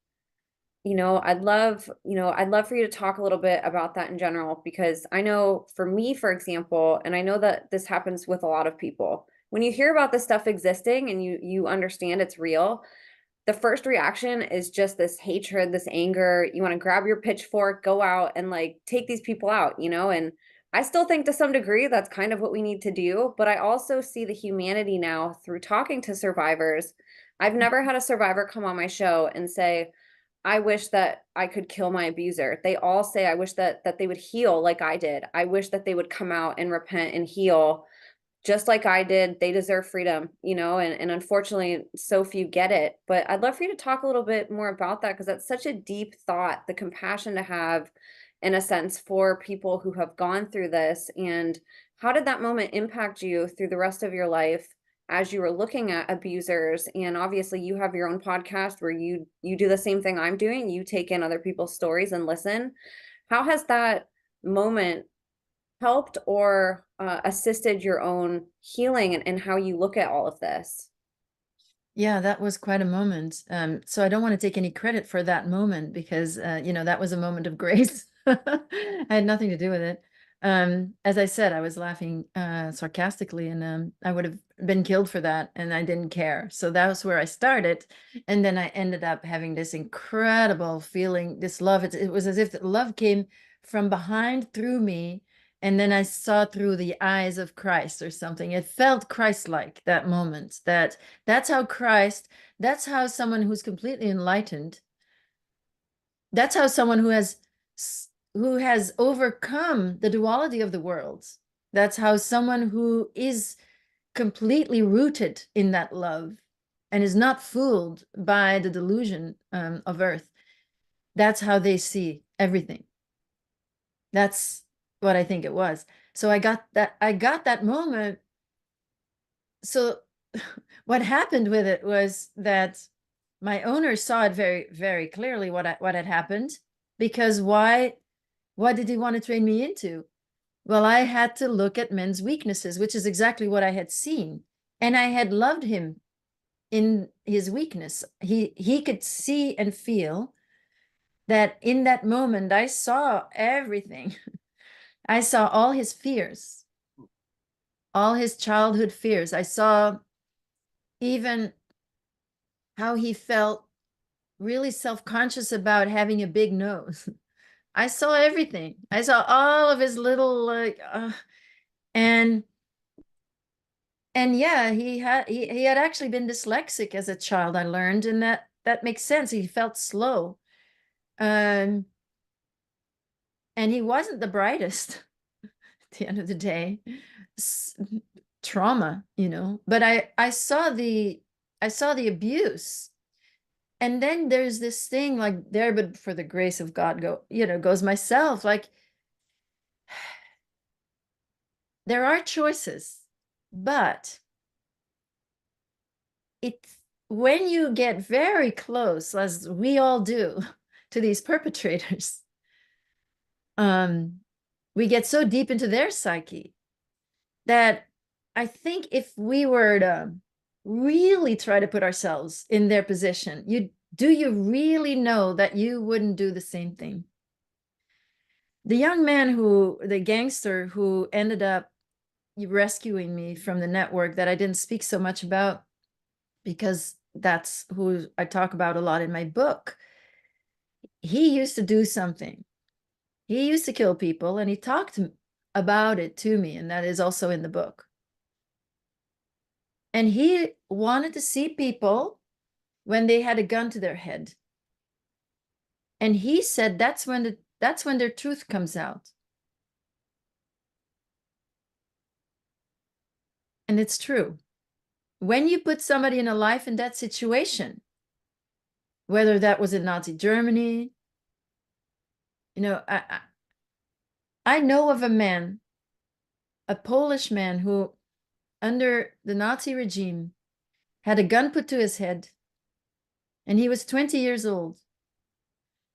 I'd love for you to talk a little bit about that in general, because I know for me, for example, and I know that this happens with a lot of people, when you hear about this stuff existing and you understand it's real, the first reaction is just this hatred, this anger. You want to grab your pitchfork, go out and like take these people out, and I still think to some degree that's kind of what we need to do, but I also see the humanity now through talking to survivors. I've never had a survivor come on my show and say, I wish that I could kill my abuser. They all say, I wish that they would heal like I did. I wish that they would come out and repent and heal just like I did. They deserve freedom, and unfortunately, so few get it. But I'd love for you to talk a little bit more about that, because that's such a deep thought, the compassion to have, in a sense, for people who have gone through this. And how did that moment impact you through the rest of your life as you were looking at abusers? And obviously, you have your own podcast where you do the same thing I'm doing. You take in other people's stories and listen. How has that moment helped or assisted your own healing and how you look at all of this? Yeah, that was quite a moment. So I don't want to take any credit for that moment because, that was a moment of grace. I had nothing to do with it. As I said, I was laughing sarcastically, and I would have been killed for that, and I didn't care. So that was where I started. And then I ended up having this incredible feeling, this love. It was as if the love came from behind through me, and then I saw through the eyes of Christ or something. It felt Christ-like, that moment. That's how someone who's completely enlightened, that's how someone who has overcome the duality of the world. That's how someone who is completely rooted in that love and is not fooled by the delusion of earth. That's how they see everything. That's what I think it was. So I got that moment. So what happened with it was that my owner saw it very, very clearly what had happened, because what did he want to train me into? Well, I had to look at men's weaknesses, which is exactly what I had seen. And I had loved him in his weakness. He could see and feel that in that moment I saw everything. I saw all his fears, all his childhood fears. I saw even how he felt really self-conscious about having a big nose. I saw everything. I saw all of his little and yeah, he had actually been dyslexic as a child, I learned, and that makes sense. He felt slow. And he wasn't the brightest at the end of the day. Trauma, but I saw the abuse. And then there's this thing like, there but for the grace of God goes myself. Like, there are choices, but it's when you get very close, as we all do, to these perpetrators, we get so deep into their psyche that I think if we were to really try to put ourselves in their position, do you really know that you wouldn't do the same thing? The young man the gangster who ended up rescuing me from the network that I didn't speak so much about, because that's who I talk about a lot in my book. He used to do something. He used to kill people, and he talked about it to me, and that is also in the book. And he wanted to see people when they had a gun to their head. And he said that's when their truth comes out. And it's true. When you put somebody in a life and death situation, whether that was in Nazi Germany, I know of a man, a Polish man, who under the Nazi regime had a gun put to his head, and he was 20 years old.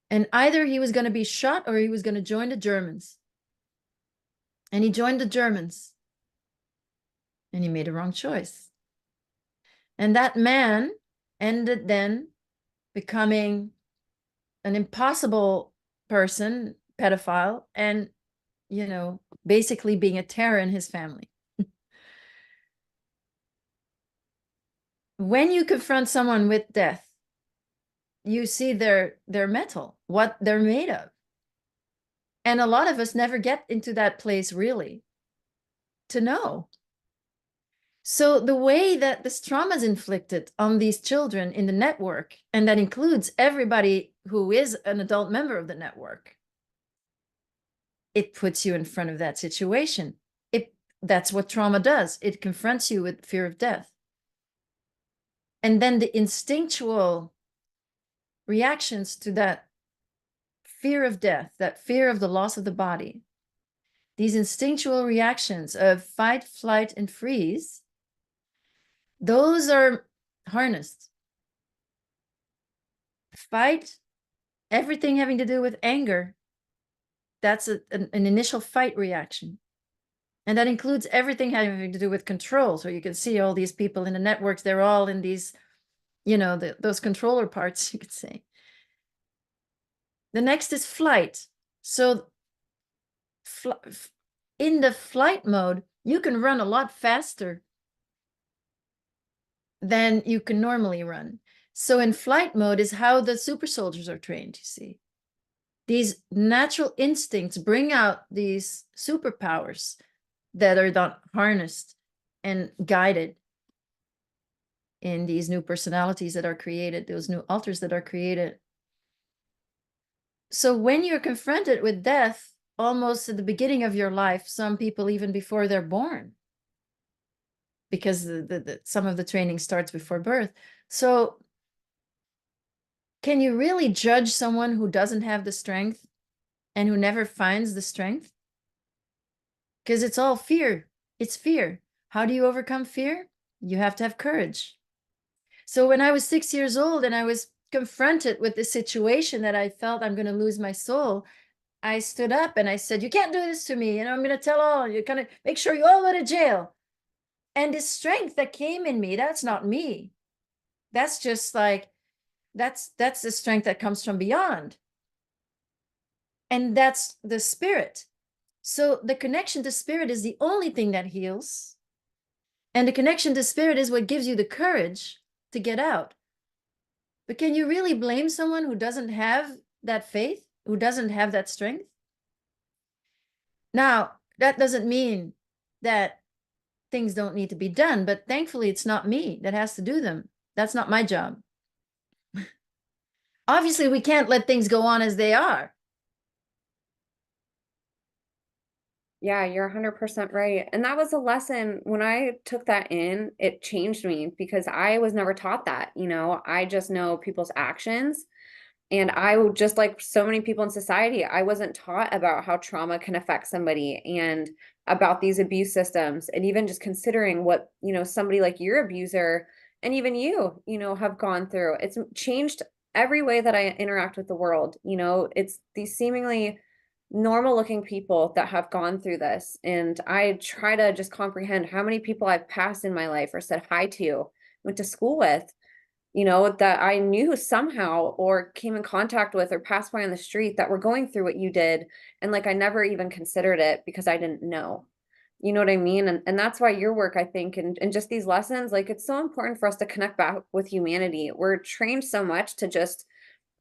And either he was going to be shot or he was going to join the Germans. And he joined the Germans. And he made a wrong choice. And that man ended then becoming an impossible person, pedophile, and, basically being a terror in his family. When you confront someone with death, you see their metal, what they're made of. And a lot of us never get into that place really to know. So the way that this trauma is inflicted on these children in the network, and that includes everybody who is an adult member of the network, it puts you in front of that situation. That's what trauma does. It confronts you with fear of death. And then the instinctual reactions to that fear of death, that fear of the loss of the body, these instinctual reactions of fight, flight, and freeze, those are harnessed. Fight, everything having to do with anger, that's an initial fight reaction. And that includes everything having to do with control. So you can see all these people in the networks, they're all in these, those controller parts, you could say. The next is flight. So in the flight mode, you can run a lot faster than you can normally run. So in flight mode is how the super soldiers are trained, you see. These natural instincts bring out these superpowers that are not harnessed and guided in these new personalities that are created, those new alters that are created. So when you're confronted with death, almost at the beginning of your life, some people even before they're born, because some of the training starts before birth. So can you really judge someone who doesn't have the strength and who never finds the strength? Because it's all fear. It's fear. How do you overcome fear? You have to have courage. So when I was 6 years old and I was confronted with this situation that I felt I'm going to lose my soul, I stood up and I said, you can't do this to me. I'm going to tell all, you're going to make sure you all go to jail. And the strength that came in me, that's not me. That's just like, that's the strength that comes from beyond. And that's the spirit. So the connection to spirit is the only thing that heals. And the connection to spirit is what gives you the courage to get out. But can you really blame someone who doesn't have that faith, who doesn't have that strength? Now, that doesn't mean that things don't need to be done, but thankfully it's not me that has to do them. That's not my job. obviously we can't let things go on as they are. Yeah, you're 100% right. And that was a lesson when I took that in, it changed me because I was never taught that. I just know people's actions. And just like so many people in society, I wasn't taught about how trauma can affect somebody and about these abuse systems. And even just considering what, somebody like your abuser and even you, have gone through. It's changed every way that I interact with the world. It's these seemingly normal looking people that have gone through this. And I try to just comprehend how many people I've passed in my life or said hi to, went to school with, that I knew somehow or came in contact with or passed by on the street that were going through what you did. And like I never even considered it because I didn't know. You know what I mean? And that's why your work, I think, and just these lessons, like it's so important for us to connect back with humanity. We're trained so much to just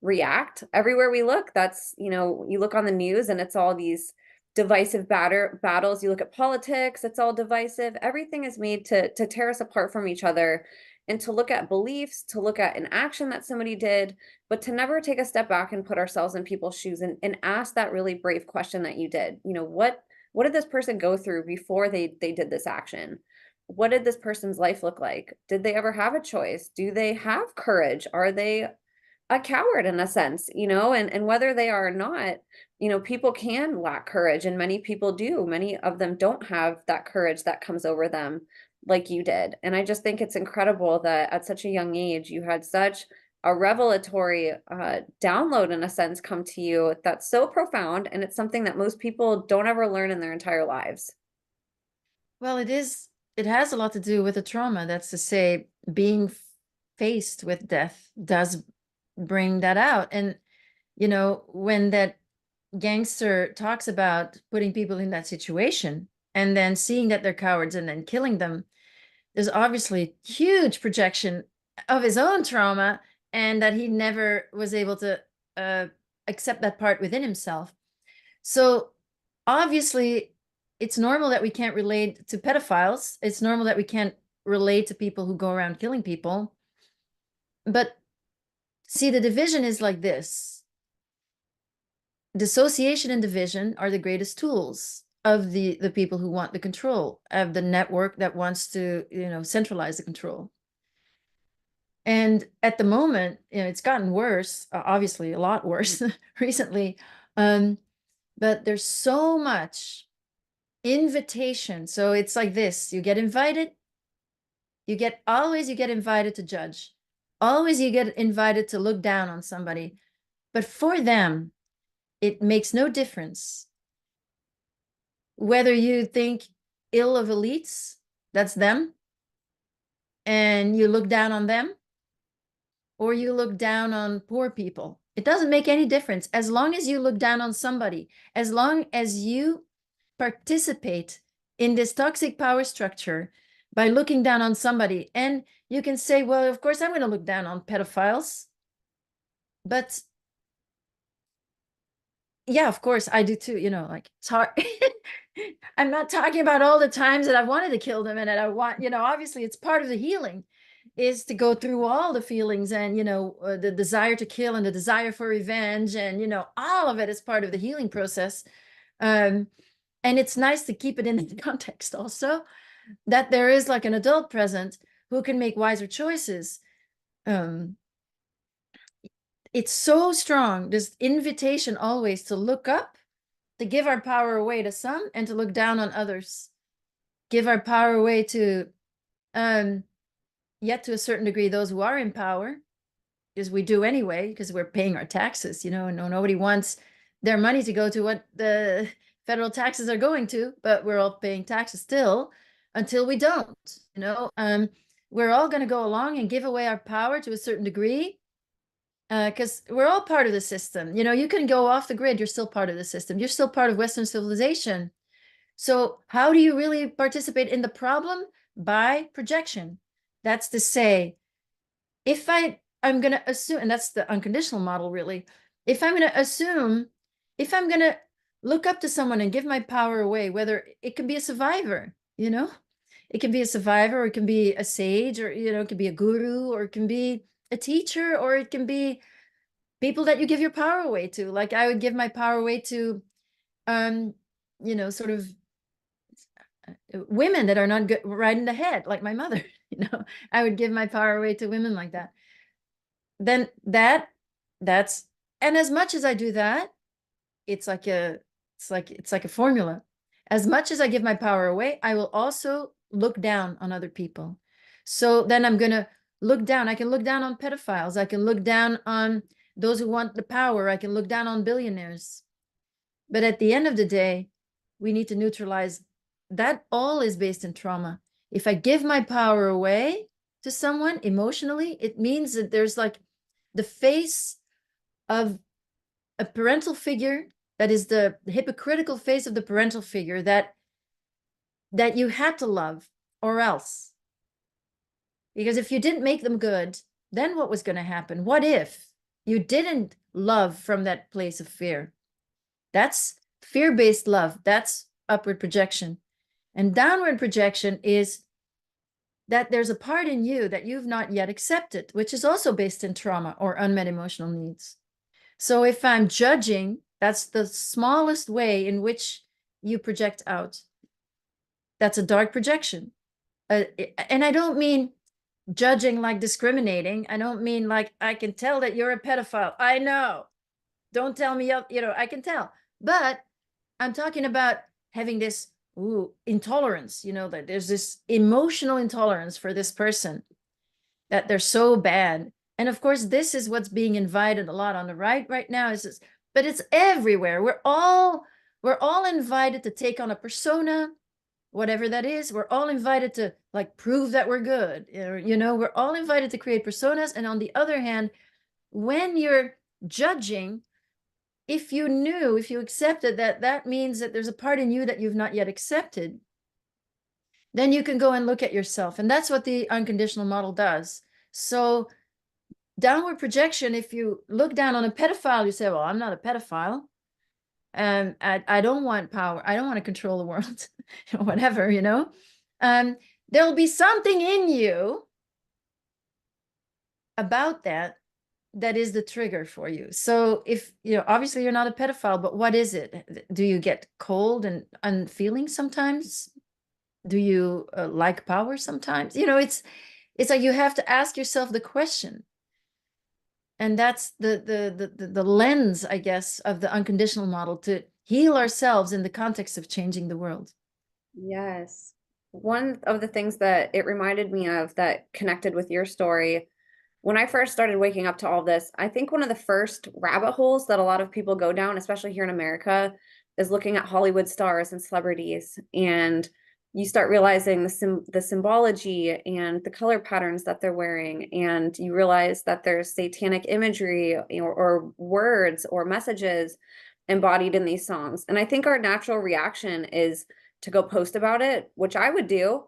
react everywhere we look. That's, you look on the news and it's all these divisive battles. You look at politics, it's all divisive. Everything is made to tear us apart from each other and to look at beliefs, to look at an action that somebody did, but to never take a step back and put ourselves in people's shoes and ask that really brave question that you did. What did this person go through before they did this action? What did this person's life look like? Did they ever have a choice? Do they have courage? Are they a coward in a sense, and whether they are or not, people can lack courage and many people do. Many of them don't have that courage that comes over them like you did. And I just think it's incredible that at such a young age, you had such a revelatory download in a sense come to you that's so profound. And it's something that most people don't ever learn in their entire lives. Well, it has a lot to do with the trauma. That's to say, being faced with death does bring that out. And, when that gangster talks about putting people in that situation and then seeing that they're cowards and then killing them, there's obviously huge projection of his own trauma and that he never was able to accept that part within himself. So obviously, it's normal that we can't relate to pedophiles. It's normal that we can't relate to people who go around killing people. But see, the division is like this. Dissociation and division are the greatest tools of the people who want the control, of the network that wants to, centralize the control. And at the moment, it's gotten worse, obviously a lot worse recently. But there's so much invitation. So it's like this: you get invited, you get invited to judge, always you get invited to look down on somebody. But for them, it makes no difference whether you think ill of elites, that's them, and you look down on them, or you look down on poor people. It doesn't make any difference. As long as you look down on somebody, as long as you participate in this toxic power structure by looking down on somebody, and you can say, well, of course I'm going to look down on pedophiles, but yeah, of course I do too. Like, it's hard. I'm not talking about all the times that I wanted to kill them and that I want, obviously it's part of the healing is to go through all the feelings and, the desire to kill and the desire for revenge and, all of it is part of the healing process. And it's nice to keep it in the context also that there is like an adult present who can make wiser choices. It's so strong, this invitation always to look up, to give our power away to some and to look down on others. Give our power away to, yet to a certain degree, those who are in power, because we do anyway, because we're paying our taxes, and nobody wants their money to go to what the federal taxes are going to, but we're all paying taxes still until we don't, we're all going to go along and give away our power to a certain degree because we're all part of the system. You can go off the grid, you're still part of the system. You're still part of Western civilization. So how do you really participate in the problem? By projection. That's to say, if I'm going to assume, and that's the unconditional model really, if I'm going to assume, if I'm going to look up to someone and give my power away, whether it can be a survivor, it can be a survivor, or it can be a sage, or, it can be a guru, or it can be a teacher, or it can be people that you give your power away to. Like I would give my power away to, sort of women that are not good, right in the head, like my mother. I would give my power away to women like that. Then that's, and as much as I do that, it's like a formula. As much as I give my power away, I will also look down on other people. So then I'm going to look down. I can look down on pedophiles. I can look down on those who want the power. I can look down on billionaires. But at the end of the day, we need to neutralize that. All is based in trauma. If I give my power away to someone emotionally, it means that there's like the face of a parental figure that is the hypocritical face of the parental figure that you had to love, or else. Because if you didn't make them good, then what was going to happen? What if you didn't love from that place of fear? That's fear-based love. That's upward projection. And downward projection is that there's a part in you that you've not yet accepted, which is also based in trauma or unmet emotional needs. So if I'm judging, that's the smallest way in which you project out. That's a dark projection. And I don't mean judging like discriminating. I don't mean like, I can tell that you're a pedophile. I know. Don't tell me, I can tell. But I'm talking about having this intolerance, that there's this emotional intolerance for this person, that they're so bad. And of course, this is what's being invited a lot on the right now. Is this, but it's everywhere. We're all invited to take on a persona, whatever that is. We're all invited to like prove that we're good. We're all invited to create personas. And on the other hand, when you're judging, if you accepted that means that there's a part in you that you've not yet accepted, then you can go and look at yourself. And that's what the unconditional model does. So downward projection, if you look down on a pedophile, you say, well, I'm not a pedophile. And I don't want power. I don't want to control the world, whatever, there'll be something in you about that is the trigger for you. So if, obviously you're not a pedophile, but what is it? Do you get cold and unfeeling sometimes? Do you like power sometimes? It's like you have to ask yourself the question. And that's the lens, I guess, of the unconditional model, to heal ourselves in the context of changing the world. Yes. One of the things that it reminded me of that connected with your story, when I first started waking up to all this, I think one of the first rabbit holes that a lot of people go down, especially here in America, is looking at Hollywood stars and celebrities. And you start realizing the symbology and the color patterns that they're wearing. And you realize that there's satanic imagery or words or messages embodied in these songs. And I think our natural reaction is to go post about it, which I would do.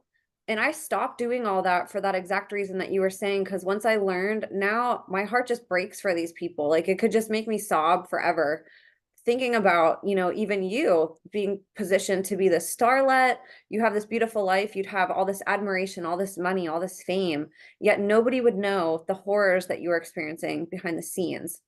And I stopped doing all that for that exact reason that you were saying, because once I learned, now my heart just breaks for these people. Like it could just make me sob forever thinking about, even you being positioned to be the starlet. You have this beautiful life. You'd have all this admiration, all this money, all this fame, yet nobody would know the horrors that you were experiencing behind the scenes.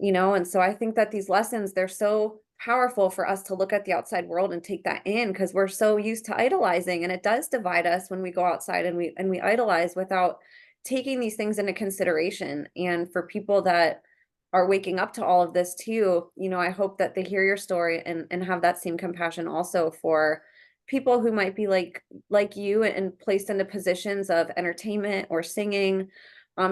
And so I think that these lessons, they're so powerful for us to look at the outside world and take that in, because we're so used to idolizing, and it does divide us when we go outside and we idolize without taking these things into consideration. And for people that are waking up to all of this too, I hope that they hear your story and have that same compassion also for people who might be like you and placed into positions of entertainment or singing.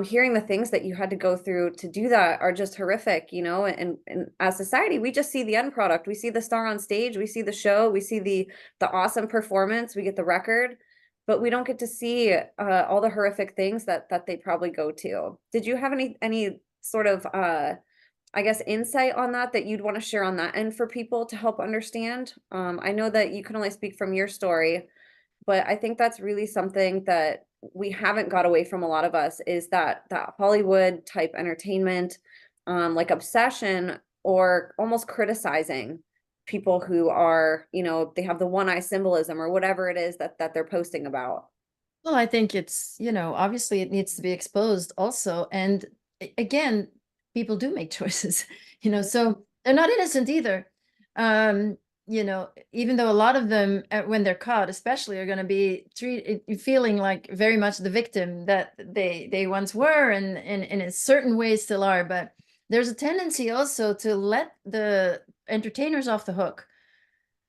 Hearing the things that you had to go through to do that are just horrific, and as society, we just see the end product. We see the star on stage, we see the show, we see the awesome performance, we get the record, but we don't get to see all the horrific things that they probably go to. Did you have any sort of I guess insight on that you'd want to share on that end for people to help understand? I know that you can only speak from your story, but I think that's really something that we haven't got away from, a lot of us, is that Hollywood type entertainment, like obsession or almost criticizing people who are, they have the one eye symbolism or whatever it is that they're posting about. Well, I think it's, obviously it needs to be exposed also. And again, people do make choices, you know, so they're not innocent either. You know, even though a lot of them, when they're caught, especially, are going to be feeling like very much the victim that they once were, and in certain ways still are. But there's a tendency also to let the entertainers off the hook.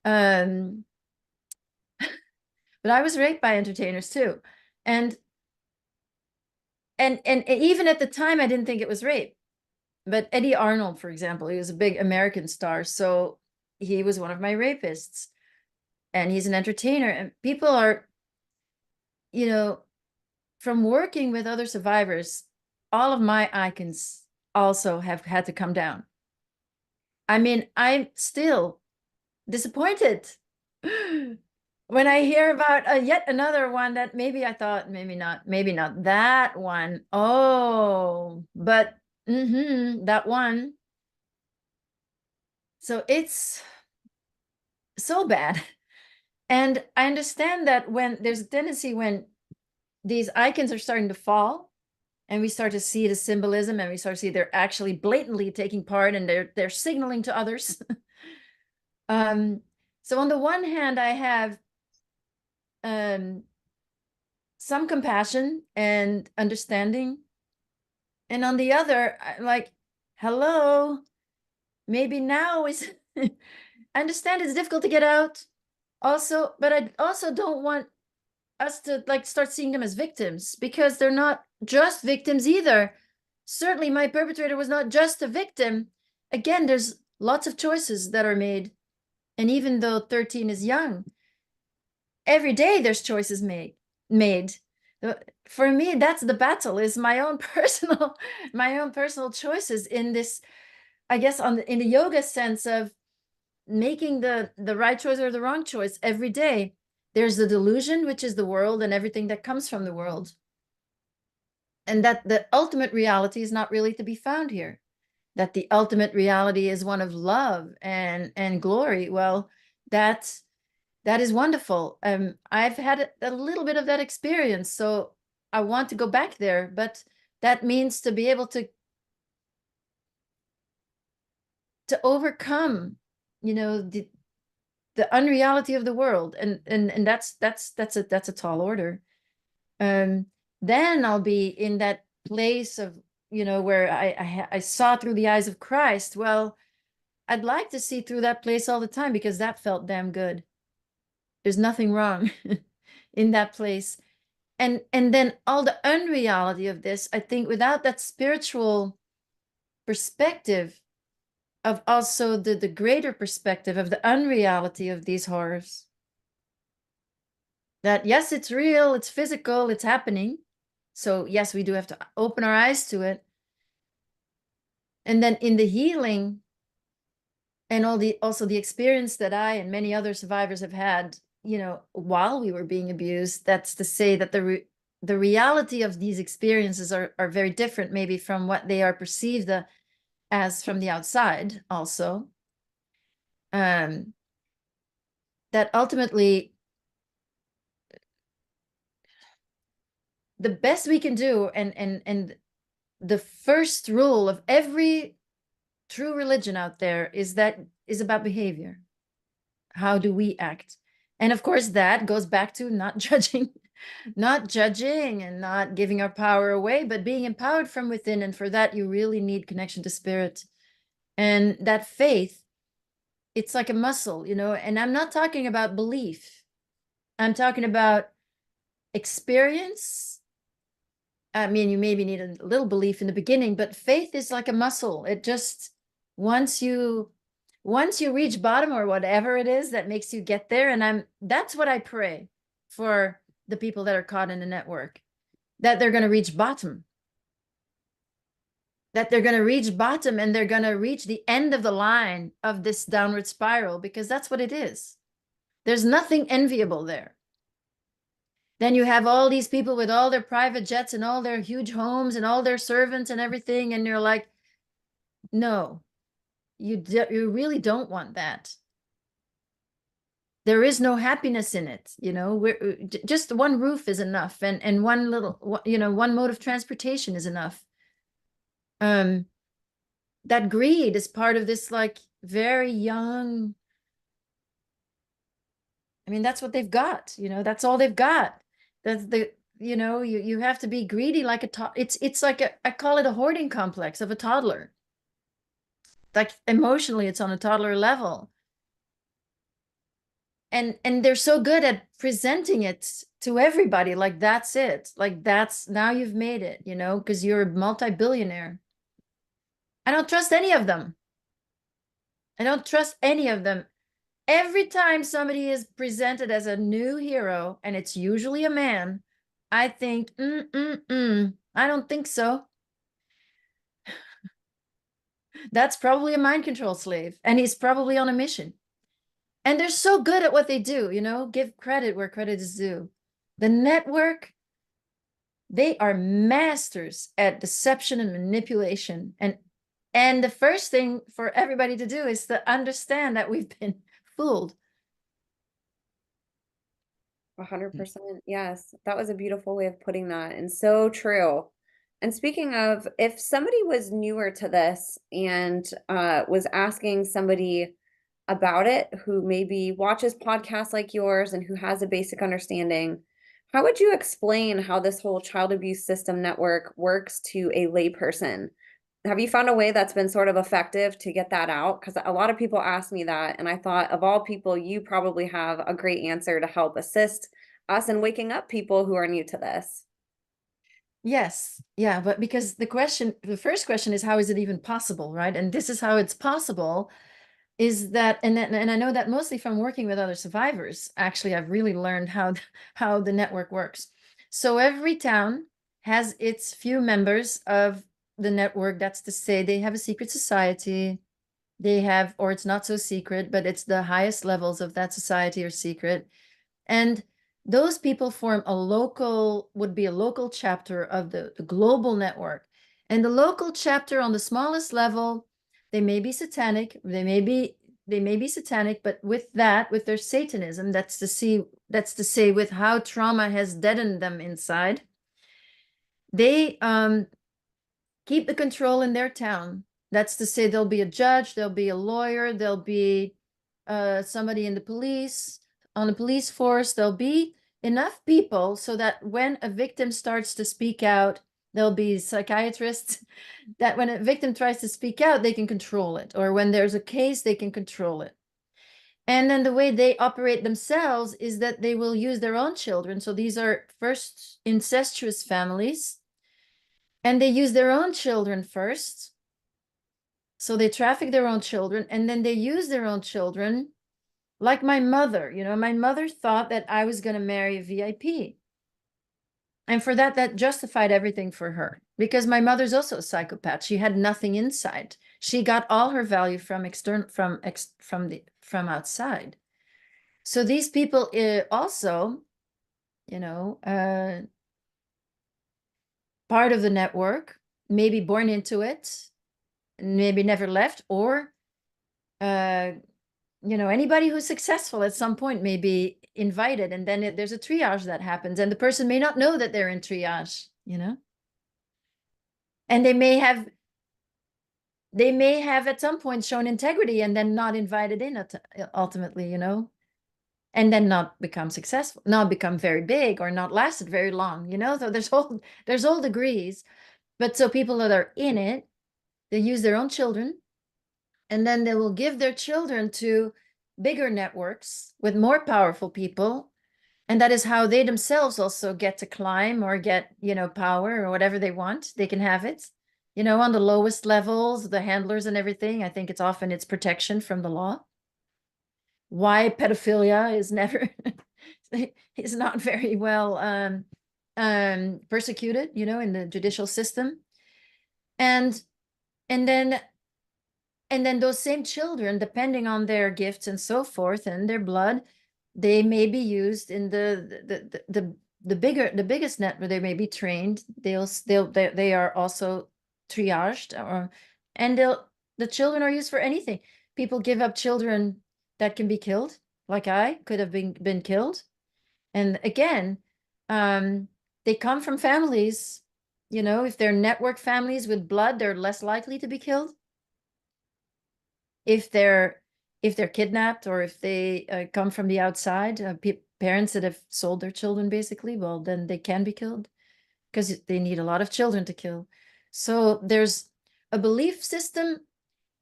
But I was raped by entertainers too, and even at the time, I didn't think it was rape. But Eddie Arnold, for example, he was a big American star, so he was one of my rapists, and he's an entertainer. And people are, you know, from working with other survivors, all of my icons also have had to come down. I mean, I'm still disappointed when I hear about yet another one that maybe I thought, maybe not that one. Oh, but that one. So it's so bad. And I understand that when there's a tendency, when these icons are starting to fall and we start to see the symbolism, and we start to see they're actually blatantly taking part, and they're signaling to others. So on the one hand, I have some compassion and understanding, and on the other, I'm like, hello, maybe now is I understand it's difficult to get out also, but I also don't want us to like start seeing them as victims, because they're not just victims either. Certainly my perpetrator was not just a victim. Again, there's lots of choices that are made, and even though 13 is young, every day there's choices made. For me, that's the battle, is my own personal choices in this, I guess, in the yoga sense of making the right choice or the wrong choice every day. There's the delusion, which is the world and everything that comes from the world, and that the ultimate reality is not really to be found here, that the ultimate reality is one of love and glory. Well, that is wonderful. I've had a little bit of that experience, so I want to go back there, but that means to be able to overcome, you know, the unreality of the world, and that's a tall order. Then I'll be in that place of, you know, where I saw through the eyes of Christ. Well, I'd like to see through that place all the time, because that felt damn good. There's nothing wrong in that place. And then all the unreality of this, I think, without that spiritual perspective of also the greater perspective of the unreality of these horrors, that yes, it's real, it's physical, it's happening. So yes, we do have to open our eyes to it. And then in the healing and also the experience that I and many other survivors have had, you know, while we were being abused, that's to say that the reality of these experiences are very different, maybe, from what they are perceived as from the outside also. That ultimately the best we can do, and the first rule of every true religion out there is about behavior. How do we act? And of course, that goes back to not judging, and not giving our power away, but being empowered from within. And for that, you really need connection to spirit. And that faith, it's like a muscle, you know, and I'm not talking about belief. I'm talking about experience. I mean, you maybe need a little belief in the beginning, but faith is like a muscle. It just, once you reach bottom, or whatever it is that makes you get there, and that's what I pray for the people that are caught in the network, that they're going to reach bottom, and they're going to reach the end of the line of this downward spiral, because that's what it is. There's nothing enviable there. Then you have all these people with all their private jets and all their huge homes and all their servants and everything, and you're like, no, you really don't want that. There is no happiness in it, you know. Just one roof is enough, and one little, you know, one mode of transportation is enough. that greed is part of this like very young, I mean, that's what they've got, you know, that's all they've got. That's the, you know, you have to be greedy like a it's like I call it a hoarding complex of a toddler. Like emotionally, it's on a toddler level. And they're so good at presenting it to everybody, like that's it. Like that's now you've made it, you know, because you're a multi-billionaire. I don't trust any of them. I don't trust any of them. Every time somebody is presented as a new hero, and it's usually a man, I think, I don't think so. That's probably a mind control slave, and he's probably on a mission. And they're so good at what they do, you know, give credit where credit is due. The network, they are masters at deception and manipulation. And the first thing for everybody to do is to understand that we've been fooled. 100%. Yes, that was a beautiful way of putting that, and so true. And speaking of, if somebody was newer to this and was asking somebody about it who maybe watches podcasts like yours and who has a basic understanding, how would you explain how this whole child abuse system network works to a layperson? Have you found a way that's been sort of effective to get that out? Because a lot of people ask me that, and I thought of all people, you probably have a great answer to help assist us in waking up people who are new to this. Yes, yeah, but because the first question is how is it even possible, right? And this is how it's possible is that, and I know that mostly from working with other survivors, actually, I've really learned how the network works. So every town has its few members of the network. That's to say they have a secret society. They have, or it's not so secret, but it's the highest levels of that society are secret. And those people form would be a local chapter of the global network. And the local chapter on the smallest level, they may be satanic, they may be satanic, but with their Satanism, that's to say with how trauma has deadened them inside, they keep the control in their town. That's to say there'll be a judge, there'll be a lawyer, there'll be somebody in the police, on the police force, there'll be enough people so that when a victim starts to speak out, there'll be psychiatrists that when a victim tries to speak out, they can control it. Or when there's a case, they can control it. And then the way they operate themselves is that they will use their own children. So these are first incestuous families, and they use their own children first. So they traffic their own children, and then they use their own children. Like my mother, you know, my mother thought that I was going to marry a VIP. And for that, that justified everything for her, because my mother's also a psychopath. She had nothing inside. She got all her value from from outside. So these people also, you know, part of the network, maybe born into it, maybe never left, or you know, anybody who's successful at some point may be invited, and then there's a triage that happens, and the person may not know that they're in triage, you know, and they may have at some point shown integrity and then not invited in ultimately, you know, and then not become successful, not become very big, or not lasted very long, you know. So there's all degrees. But so people that are in it, they use their own children, and then they will give their children to bigger networks with more powerful people. And that is how they themselves also get to climb or get, you know, power or whatever they want. They can have it, you know, on the lowest levels, the handlers and everything. I think it's protection from the law. Why pedophilia is never is not very well persecuted, you know, in the judicial system. And and then and then those same children, depending on their gifts and so forth and their blood, they may be used in the biggest net where they may be trained. They are also triaged, or and the children are used for anything. People give up children that can be killed, like I could have been killed. And again, they come from families, you know, if they're network families with blood, they're less likely to be killed. if they're kidnapped, or if they come from the outside, parents that have sold their children, basically, well, then they can be killed because they need a lot of children to kill. So there's a belief system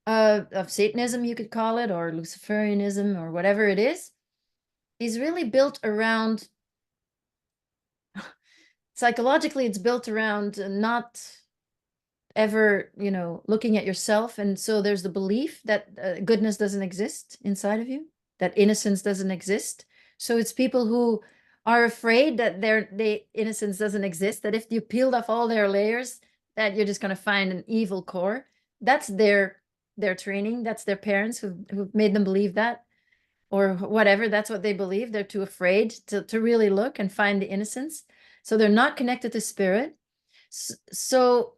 of Satanism, you could call it, or Luciferianism, or whatever it is really built around, psychologically, it's built around not ever, looking at yourself. And so there's the belief that goodness doesn't exist inside of you, that innocence doesn't exist. So it's people who are afraid that their innocence doesn't exist, that if you peeled off all their layers, that you're just going to find an evil core. That's their training. That's their parents who've made them believe that, or whatever. That's what they believe. They're too afraid to really look and find the innocence. So they're not connected to spirit. So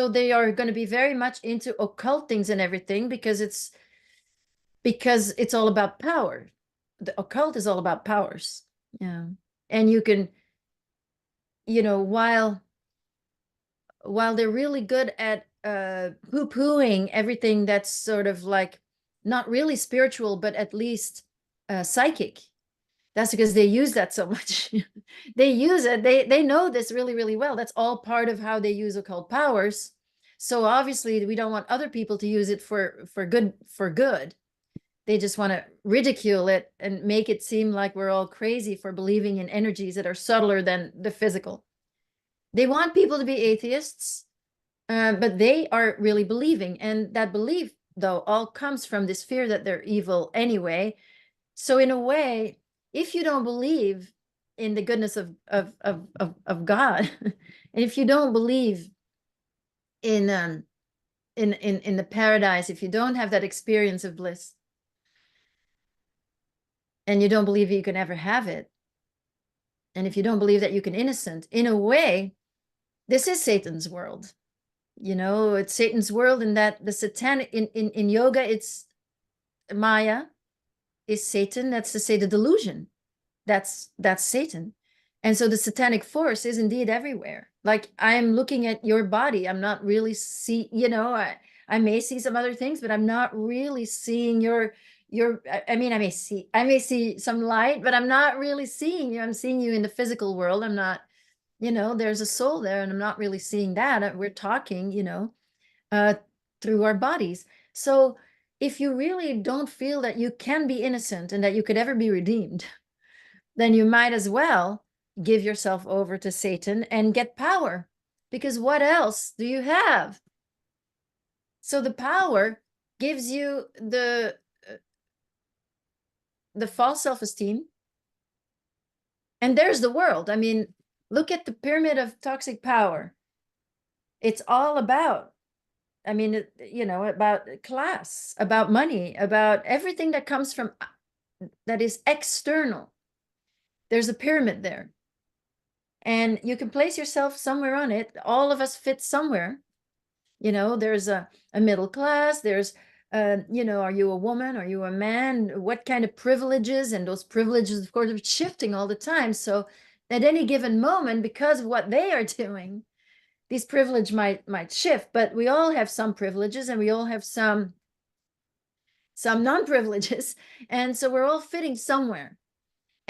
they are going to be very much into occult things and everything, because it's all about power. The occult is all about powers. Yeah. And you can, while they're really good at poo-pooing everything that's sort of like not really spiritual, but at least psychic. That's because they use that so much. They use it. They know this really, really well. That's all part of how they use occult powers. So obviously we don't want other people to use it for good. They just want to ridicule it and make it seem like we're all crazy for believing in energies that are subtler than the physical. They want people to be atheists, but they are really believing. And that belief, though, all comes from this fear that they're evil anyway. So in a way, if you don't believe in the goodness of God, and if you don't believe in the paradise, if you don't have that experience of bliss, and you don't believe you can ever have it, and if you don't believe that you can innocent, in a way, this is Satan's world. It's Satan's world, in that the satanic in yoga, it's Maya is Satan. That's to say the delusion. That's Satan. And so the satanic force is indeed everywhere. Like, I'm looking at your body. I'm not really I may see some other things, but I'm not really seeing I may see some light, but I'm not really seeing you. I'm seeing you in the physical world. I'm not, there's a soul there, and I'm not really seeing that. We're talking, through our bodies. So if you really don't feel that you can be innocent and that you could ever be redeemed, then you might as well give yourself over to Satan and get power, because what else do you have? So the power gives you the false self-esteem, and there's the world. I mean, look at the pyramid of toxic power. It's all about, about class, about money, about everything that comes from, that is external. There's a pyramid there, and you can place yourself somewhere on it. All of us fit somewhere. There's a middle class. There's, are you a woman? Are you a man? What kind of privileges? And those privileges, of course, are shifting all the time. So at any given moment, because of what they are doing, these privilege might shift. But we all have some privileges, and we all have some non-privileges. And so we're all fitting somewhere.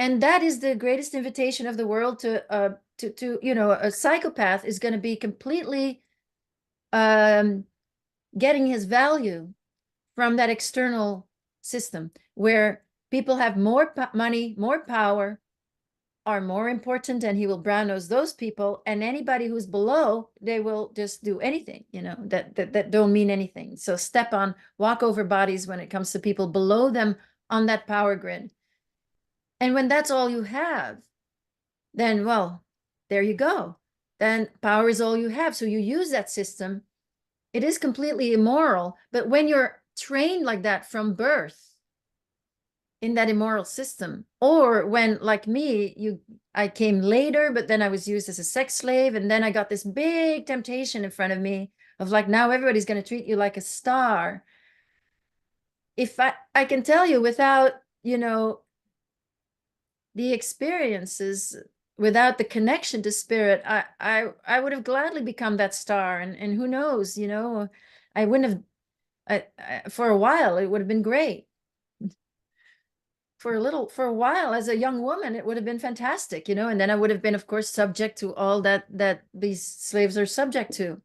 And that is the greatest invitation of the world to a psychopath is going to be completely getting his value from that external system, where people have more money, more power, are more important, and he will brown nose those people. And anybody who's below, they will just do anything, that don't mean anything. So walk over bodies when it comes to people below them on that power grid. And when that's all you have, then, well, there you go. Then power is all you have. So you use that system. It is completely immoral. But when you're trained like that from birth in that immoral system, or when, like me, I came later, but then I was used as a sex slave, and then I got this big temptation in front of me of like, now everybody's going to treat you like a star. If I can tell you, without, the experiences, without the connection to spirit, I would have gladly become that star. And who knows, I wouldn't have For a while, it would have been great. For a while, as a young woman, it would have been fantastic, and then I would have been, of course, subject to all that these slaves are subject to.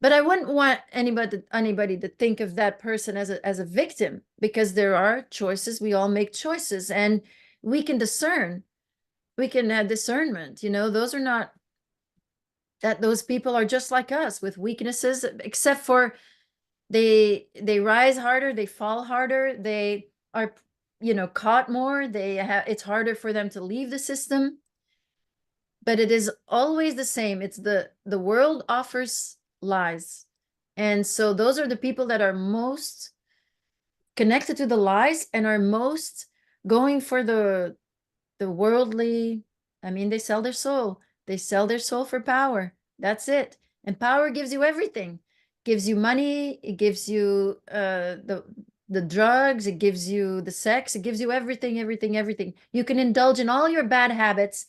But I wouldn't want anybody to think of that person as a victim, because there are choices. We all make choices, and we can discern. We can have discernment. Those are not that those people are just like us with weaknesses, except for they rise harder, they fall harder, they are caught more. It's harder for them to leave the system, but it is always the same. It's the world offers lies, and so those are the people that are most connected to the lies and are most going for the worldly. I mean, they sell their soul. They sell their soul for power. That's it. And power gives you everything. Gives you money. It gives you the drugs. It gives you the sex. It gives you everything, everything, everything. You can indulge in all your bad habits.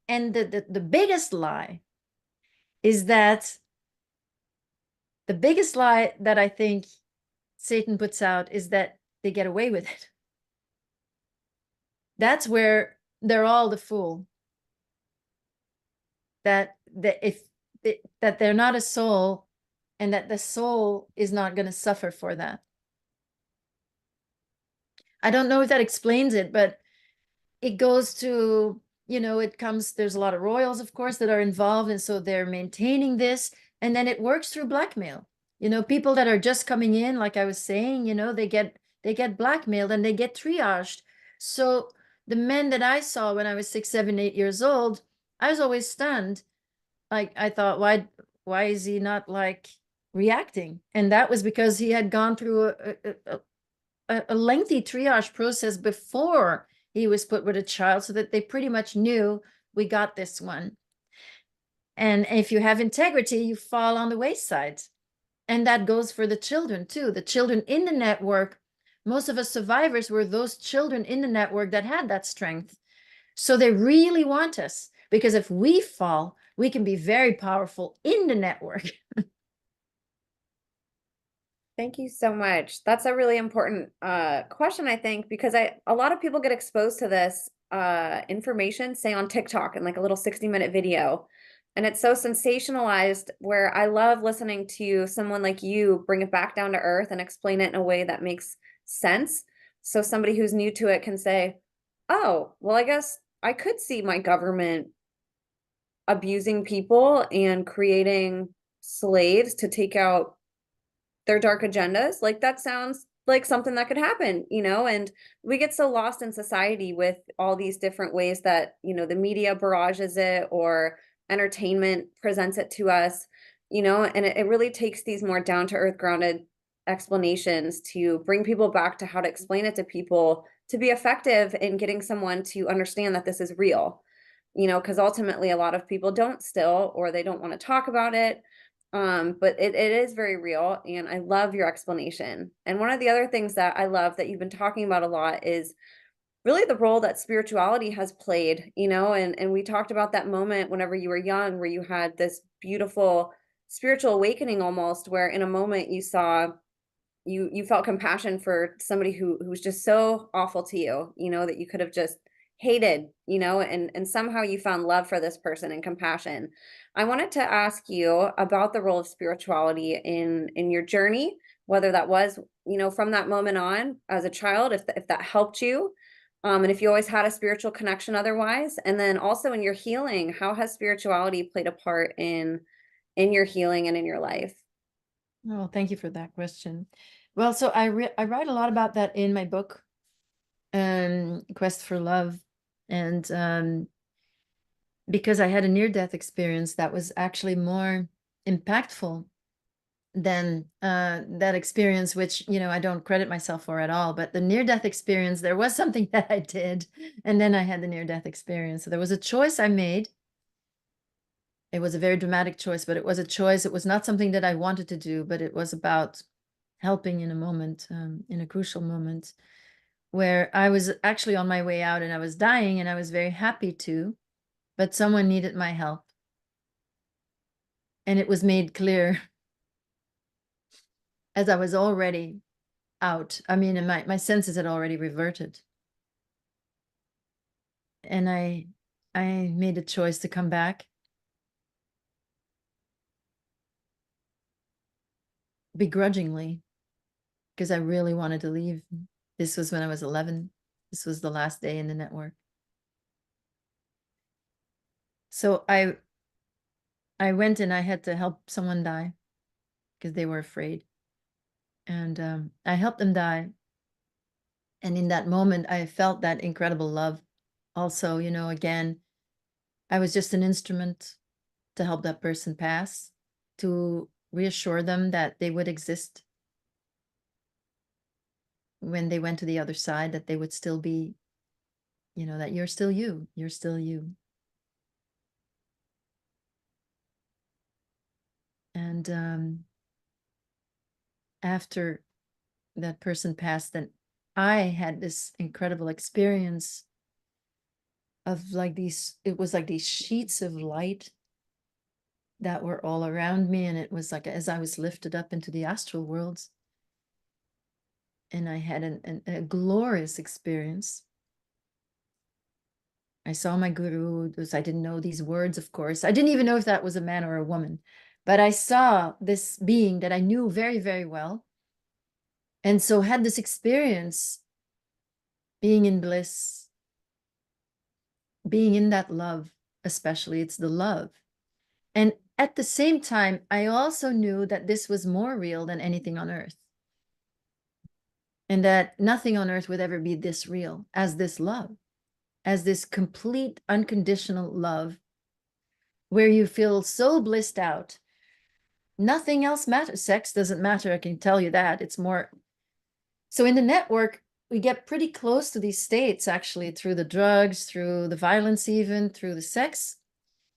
And the biggest lie is that the biggest lie that I think Satan puts out is that they get away with it. That's where they're all the fool. That they're not a soul, and that the soul is not going to suffer for that. I don't know if that explains it, but it goes to, there's a lot of royals, of course, that are involved, and so they're maintaining this, and then it works through blackmail. People that are just coming in, like I was saying, they get blackmailed and they get triaged. So the men that I saw when I was 6, 7, 8 years old, I was always stunned. Like, I thought, why is he not like reacting? And that was because he had gone through a lengthy triage process before he was put with a child, so that they pretty much knew, we got this one. And if you have integrity, you fall on the wayside. And that goes for the children too. The children in the network, most of us survivors were those children in the network that had that strength. So they really want us, because if we fall, we can be very powerful in the network. Thank you so much. That's a really important question, I think, because a lot of people get exposed to this information, say on TikTok, in like a little 60-minute video. And it's so sensationalized, where I love listening to someone like you bring it back down to earth and explain it in a way that makes sense. So somebody who's new to it can say, oh, well, I guess I could see my government abusing people and creating slaves to take out their dark agendas. Like, that sounds like something that could happen, and we get so lost in society with all these different ways that, the media barrages it, or entertainment presents it to us, and it really takes these more down to earth, grounded explanations to bring people back to how to explain it to people to be effective in getting someone to understand that this is real, because ultimately a lot of people don't still, or they don't want to talk about it. But it is very real, and I love your explanation. And one of the other things that I love that you've been talking about a lot is really the role that spirituality has played, and we talked about that moment whenever you were young, where you had this beautiful spiritual awakening, almost, where in a moment you saw, you felt compassion for somebody who was just so awful to you, that you could have just hated, and somehow you found love for this person and compassion. I wanted to ask you about the role of spirituality in your journey, whether that was, from that moment on as a child, if that helped you, and if you always had a spiritual connection otherwise, and then also in your healing, how has spirituality played a part in your healing and in your life? Oh, thank you for that question. Well, so I write a lot about that in my book, Quest for Love. And because I had a near-death experience that was actually more impactful than that experience, which, I don't credit myself for at all. But the near-death experience, there was something that I did, and then I had the near-death experience. So there was a choice I made. It was a very dramatic choice, but it was a choice. It was not something that I wanted to do, but it was about helping in a moment, in a crucial moment, where I was actually on my way out and I was dying, and I was very happy to, but someone needed my help. And it was made clear as I was already out. I mean, and my senses had already reverted. And I made a choice to come back. Begrudgingly, because I really wanted to leave. This was when I was 11. This was the last day in the network. So I went and I had to help someone die because they were afraid. And I helped them die. And in that moment, I felt that incredible love. Also, you know, again, I was just an instrument to help that person pass, to reassure them that they would exist when they went to the other side, that they would still be, you know, that you're still you, you're still you. And after that person passed, then I had this incredible experience of like these, it was like these sheets of light that were all around me. And it was like as I was lifted up into the astral worlds. And I had a glorious experience. I saw my guru. I didn't know these words, of course. I didn't even know if that was a man or a woman. But I saw this being that I knew very, very well. And so had this experience being in bliss, being in that love, especially. It's the love. And at the same time, I also knew that this was more real than anything on earth. And that nothing on earth would ever be this real as this love, as this complete unconditional love, where you feel so blissed out. Nothing else matters. Sex doesn't matter. I can tell you that. It's more. So in the network, we get pretty close to these states, actually, through the drugs, through the violence, even through the sex.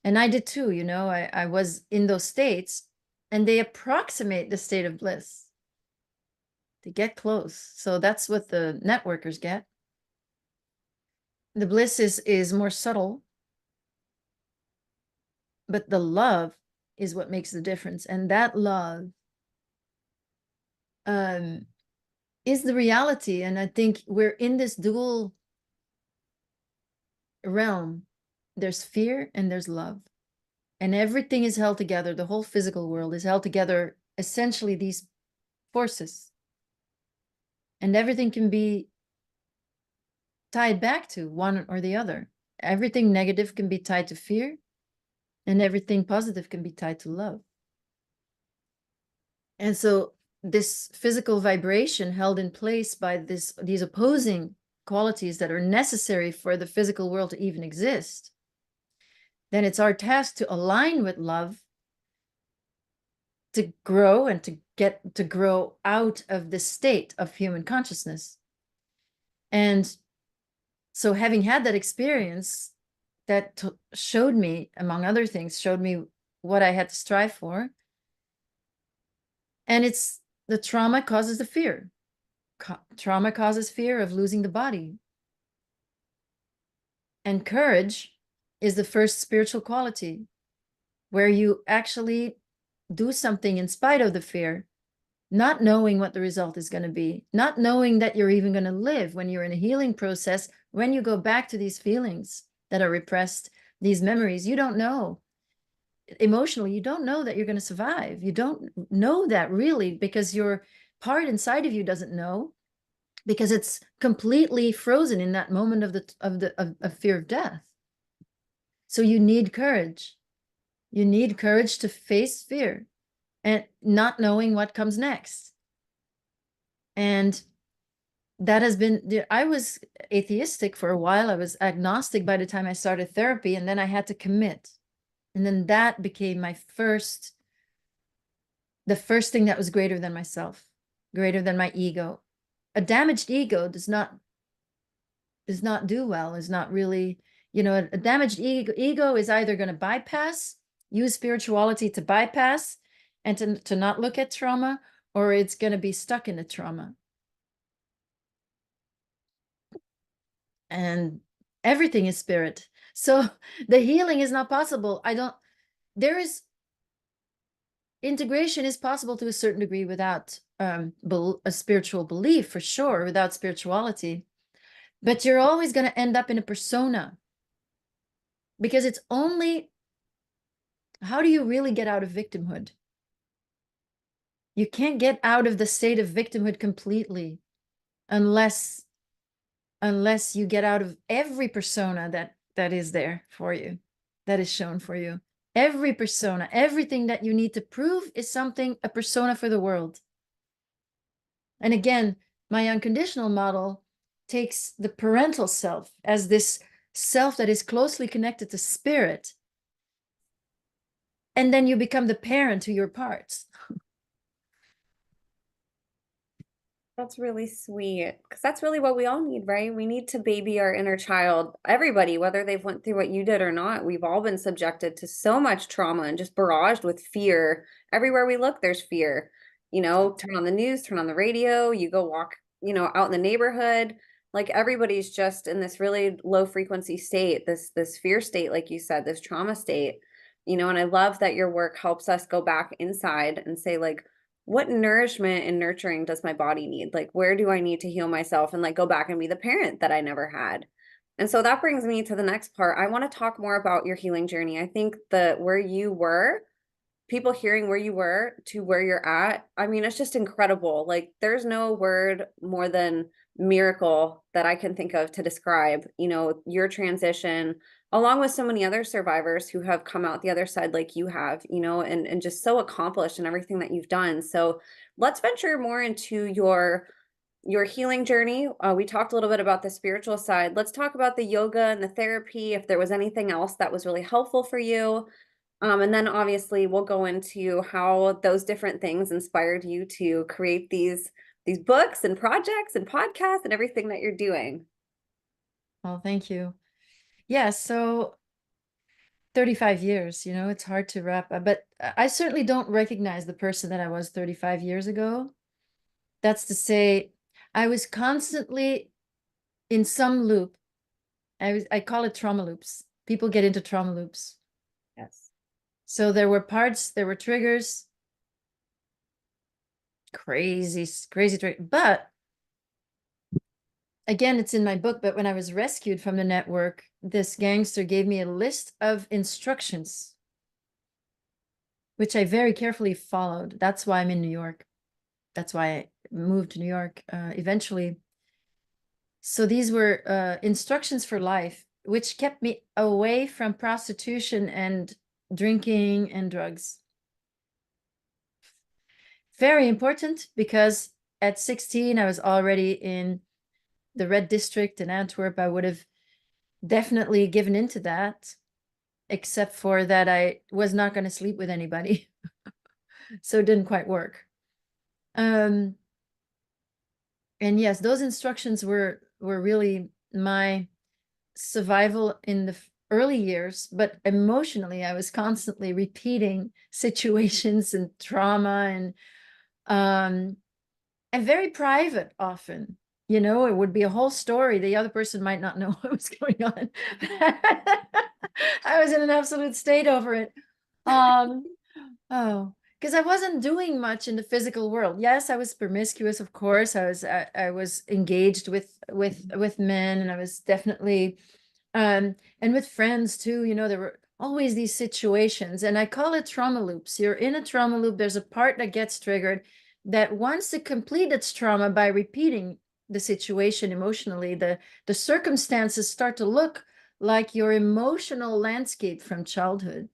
And I did too, you know, I was in those states, and they approximate the state of bliss. They get close. So that's what the networkers get. The bliss is more subtle, but the love is what makes the difference. And that love is the reality. And I think we're in this dual realm. There's fear and there's love. And everything is held together. The whole physical world is held together, essentially these forces. And everything can be tied back to one or the other. Everything negative can be tied to fear, and everything positive can be tied to love. And so this physical vibration held in place by these opposing qualities that are necessary for the physical world to even exist, then it's our task to align with love, to grow and to grow out of the state of human consciousness. And so having had that experience, that showed me, among other things, showed me what I had to strive for. And it's the trauma causes the fear. Trauma causes fear of losing the body. And courage is the first spiritual quality, where you actually do something in spite of the fear, not knowing what the result is going to be, not knowing that you're even going to live when you're in a healing process. When you go back to these feelings that are repressed, these memories, you don't know. Emotionally, you don't know that you're going to survive. You don't know that really, because your part inside of you doesn't know, because it's completely frozen in that moment of fear of death. So you need courage. You need courage to face fear and not knowing what comes next. And that has been, I was atheistic for a while. I was agnostic by the time I started therapy, and then I had to commit. And then that became the first thing that was greater than myself, greater than my ego. A damaged ego does not do well, is not really, you know, a damaged ego is either going to use spirituality to bypass and to not look at trauma, or it's going to be stuck in the trauma. And everything is spirit. So the healing is not possible. Integration is possible to a certain degree without a spiritual belief for sure, without spirituality, but you're always going to end up in a persona, because it's only, how do you really get out of victimhood? You can't get out of the state of victimhood completely unless you get out of every persona that is there for you, that is shown for you. Every persona, everything that you need to prove is something, a persona for the world. And again, my unconditional model takes the parental self as this self that is closely connected to spirit. And then you become the parent to your parts. That's really sweet, because that's really what we all need, right? We need to baby our inner child. Everybody, whether they've went through what you did or not, we've all been subjected to so much trauma and just barraged with fear. Everywhere we look, there's fear. You know, turn on the news, turn on the radio, you go walk, out in the neighborhood. Like everybody's just in this really low frequency state, this fear state, like you said, this trauma state. And I love that your work helps us go back inside and say, like, what nourishment and nurturing does my body need? Like, where do I need to heal myself and like go back and be the parent that I never had? And so that brings me to the next part. I want to talk more about your healing journey. I think that where you were, people hearing where you were to where you're at, I mean, it's just incredible. Like, there's no word more than miracle that I can think of to describe, your transition, along with so many other survivors who have come out the other side like you have, and just so accomplished in everything that you've done. So let's venture more into your healing journey. We talked a little bit about the spiritual side. Let's talk about the yoga and the therapy, if there was anything else that was really helpful for you. And then obviously we'll go into how those different things inspired you to create these books and projects and podcasts and everything that you're doing. Oh, thank you. Yeah, so 35 years, it's hard to wrap up, but I certainly don't recognize the person that I was 35 years ago. That's to say, I was constantly in some loop. I call it trauma loops. People get into trauma loops. Yes. So there were parts, there were triggers, crazy, crazy trigger. But again, it's in my book, but when I was rescued from the network, this gangster gave me a list of instructions, which I very carefully followed. That's why I'm in New York. That's why I moved to New York eventually. So these were instructions for life, which kept me away from prostitution and drinking and drugs. Very important, because at 16, I was already in the Red District in Antwerp. I would have definitely given into that, except for that I was not going to sleep with anybody. So it didn't quite work. And yes, those instructions were really my survival in the early years, but emotionally, I was constantly repeating situations and trauma and very private often. It would be a whole story. The other person might not know what was going on. I was in an absolute state over it. Oh, because I wasn't doing much in the physical world. Yes, I was promiscuous, of course. I was engaged with men, and I was definitely and with friends too. There were always these situations, and I call it trauma loops. You're in a trauma loop. There's a part that gets triggered that wants to complete its trauma by repeating the situation emotionally. The circumstances start to look like your emotional landscape from childhood.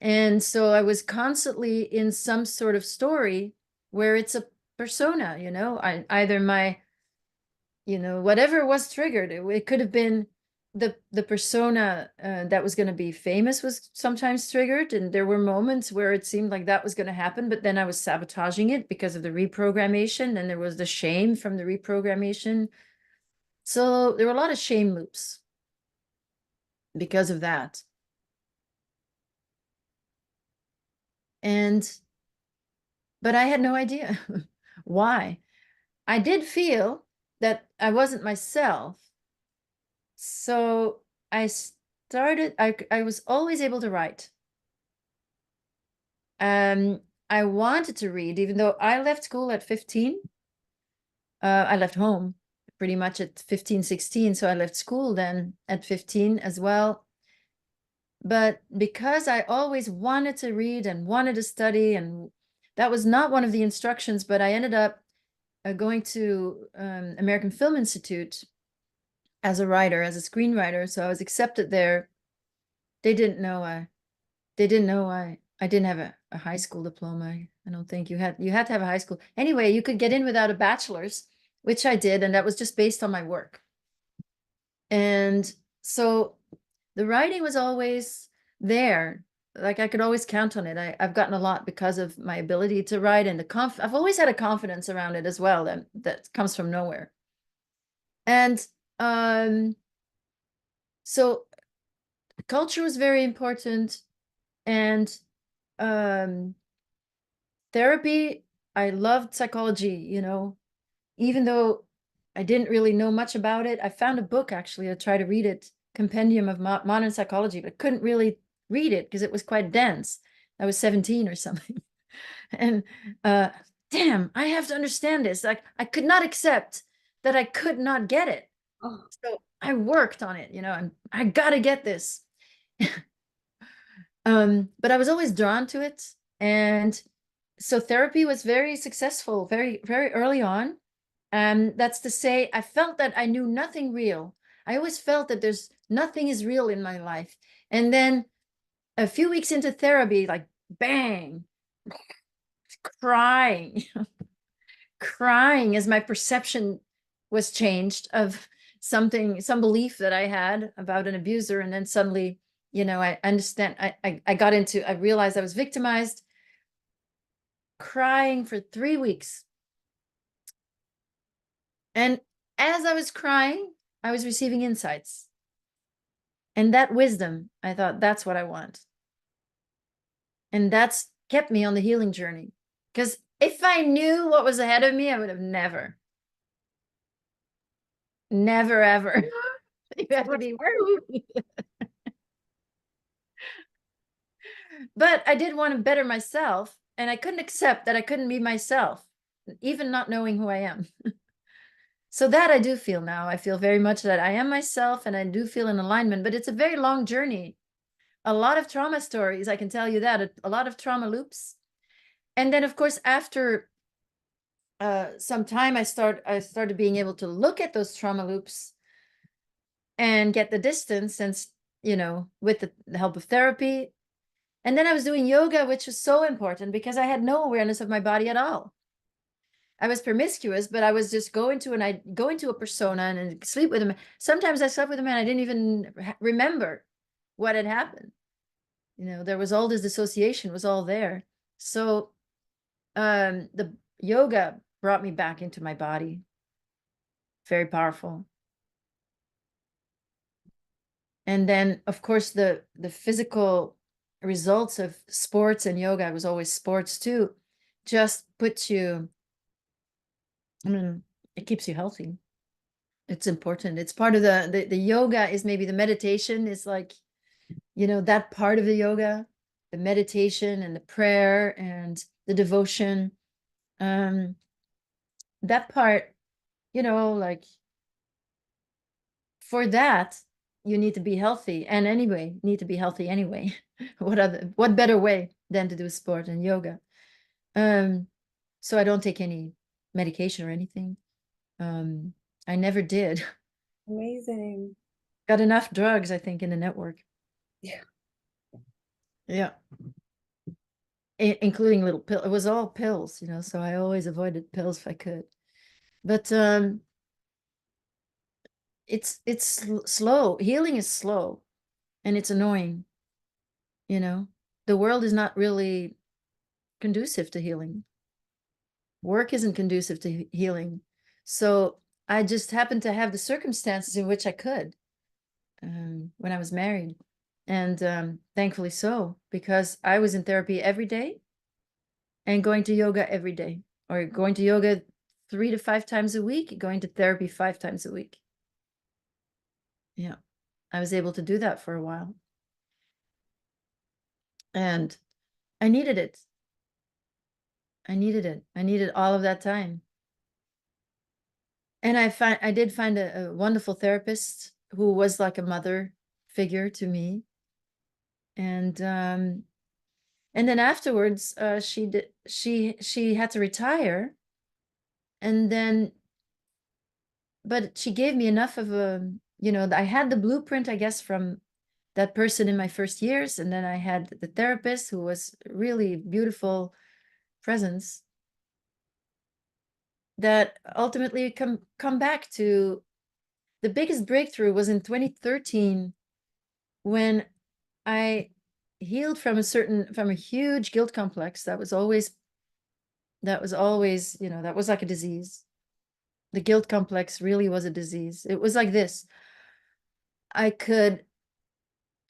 And so I was constantly in some sort of story where it's a persona, either my, whatever was triggered. It could have been the persona that was going to be famous was sometimes triggered. And there were moments where it seemed like that was going to happen, but then I was sabotaging it because of the reprogrammation. And there was the shame from the reprogrammation. So there were a lot of shame loops because of that. But I had no idea why. I did feel that I wasn't myself. So I was always able to write. I I wanted to read, even though I left school at 15. I left home pretty much at 15, 16. So I left school then at 15 as well. But because I always wanted to read and wanted to study, and that was not one of the instructions, but I ended up going to American Film Institute as a writer, as a screenwriter. So I was accepted there. They didn't know I didn't have a high school diploma. I don't think you had to have a high school. Anyway, you could get in without a bachelor's, which I did, and that was just based on my work. And so the writing was always there. Like I could always count on it. I've gotten a lot because of my ability to write, and I've always had a confidence around it as well that comes from nowhere. And so culture was very important, and therapy, I loved psychology, even though I didn't really know much about it. I found a book actually, I tried to read it, Compendium of Modern Psychology, but couldn't really read it because it was quite dense. I was 17 or something. And damn, I have to understand this. Like I could not accept that I could not get it. Oh, So I worked on it, and I gotta get this. But I was always drawn to it. And so therapy was very successful, very, very early on. And that's to say, I felt that I knew nothing real. I always felt that there's nothing is real in my life. And then a few weeks into therapy, like bang, crying, crying as my perception was changed of some belief that I had about an abuser. And then suddenly, I understand, I realized I was victimized, crying for 3 weeks. And as I was crying, I was receiving insights. And that wisdom, I thought, that's what I want. And that's kept me on the healing journey. Because if I knew what was ahead of me, I would have never, ever. You have to be But I did want to better myself. And I couldn't accept that I couldn't be myself, even not knowing who I am. So that I do feel now. I feel very much that I am myself, and I do feel in alignment, but it's a very long journey. A lot of trauma stories, I can tell you that, a lot of trauma loops. And then of course, after some time, I started being able to look at those trauma loops and get the distance, and with the help of therapy. And then I was doing yoga, which was so important because I had no awareness of my body at all. I was promiscuous, but I was just go into a persona and sleep with him. Sometimes I slept with him and I didn't even remember what had happened. There was all this dissociation was all there. So the yoga brought me back into my body. Very powerful. And then of course the physical results of sports and yoga, was always sports too, just puts you, it keeps you healthy. It's important. It's part of the yoga is maybe the meditation is like, that part of the yoga, the meditation and the prayer and the devotion. That part, like for that, you need to be healthy. And anyway, need to be healthy anyway. What better way than to do sport and yoga? So I don't take any medication or anything. I never did. amazing. Got enough drugs, I think, in the network. Yeah. Yeah. Including little pills. It was all pills, so I always avoided pills if I could. But it's slow. Healing is slow, and it's annoying. The world is not really conducive to healing. Work isn't conducive to healing. So I just happened to have the circumstances in which I could when I was married. And thankfully so, because I was in therapy every day and going to yoga every day, or going to yoga 3 to 5 times a week, going to therapy 5 times a week. Yeah, I was able to do that for a while. And I needed it. I needed it. I needed all of that time. And I did find a wonderful therapist who was like a mother figure to me. And then afterwards, she had to retire. And then, but she gave me enough of a, I had the blueprint, I guess, from that person in my first years. And then I had the therapist who was really beautiful presence that ultimately come back to the biggest breakthrough was in 2013 when I healed from a huge guilt complex that was always, that was like a disease. The guilt complex really was a disease. It was like this. I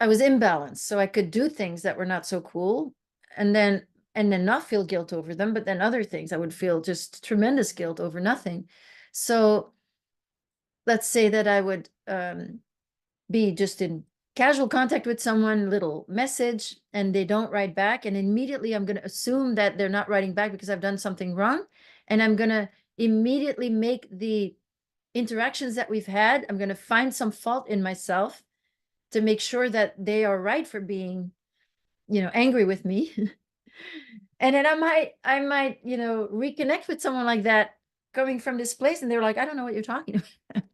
was imbalanced, so I could do things that were not so cool, and then not feel guilt over them, but then other things I would feel just tremendous guilt over nothing. So let's say that I would be just in casual contact with someone, little message, and they don't write back, and immediately I'm going to assume that they're not writing back because I've done something wrong, and I'm going to immediately make the interactions that we've had, I'm going to find some fault in myself to make sure that they are right for being, angry with me. And then I might, reconnect with someone like that coming from this place, and they're like, I don't know what you're talking about.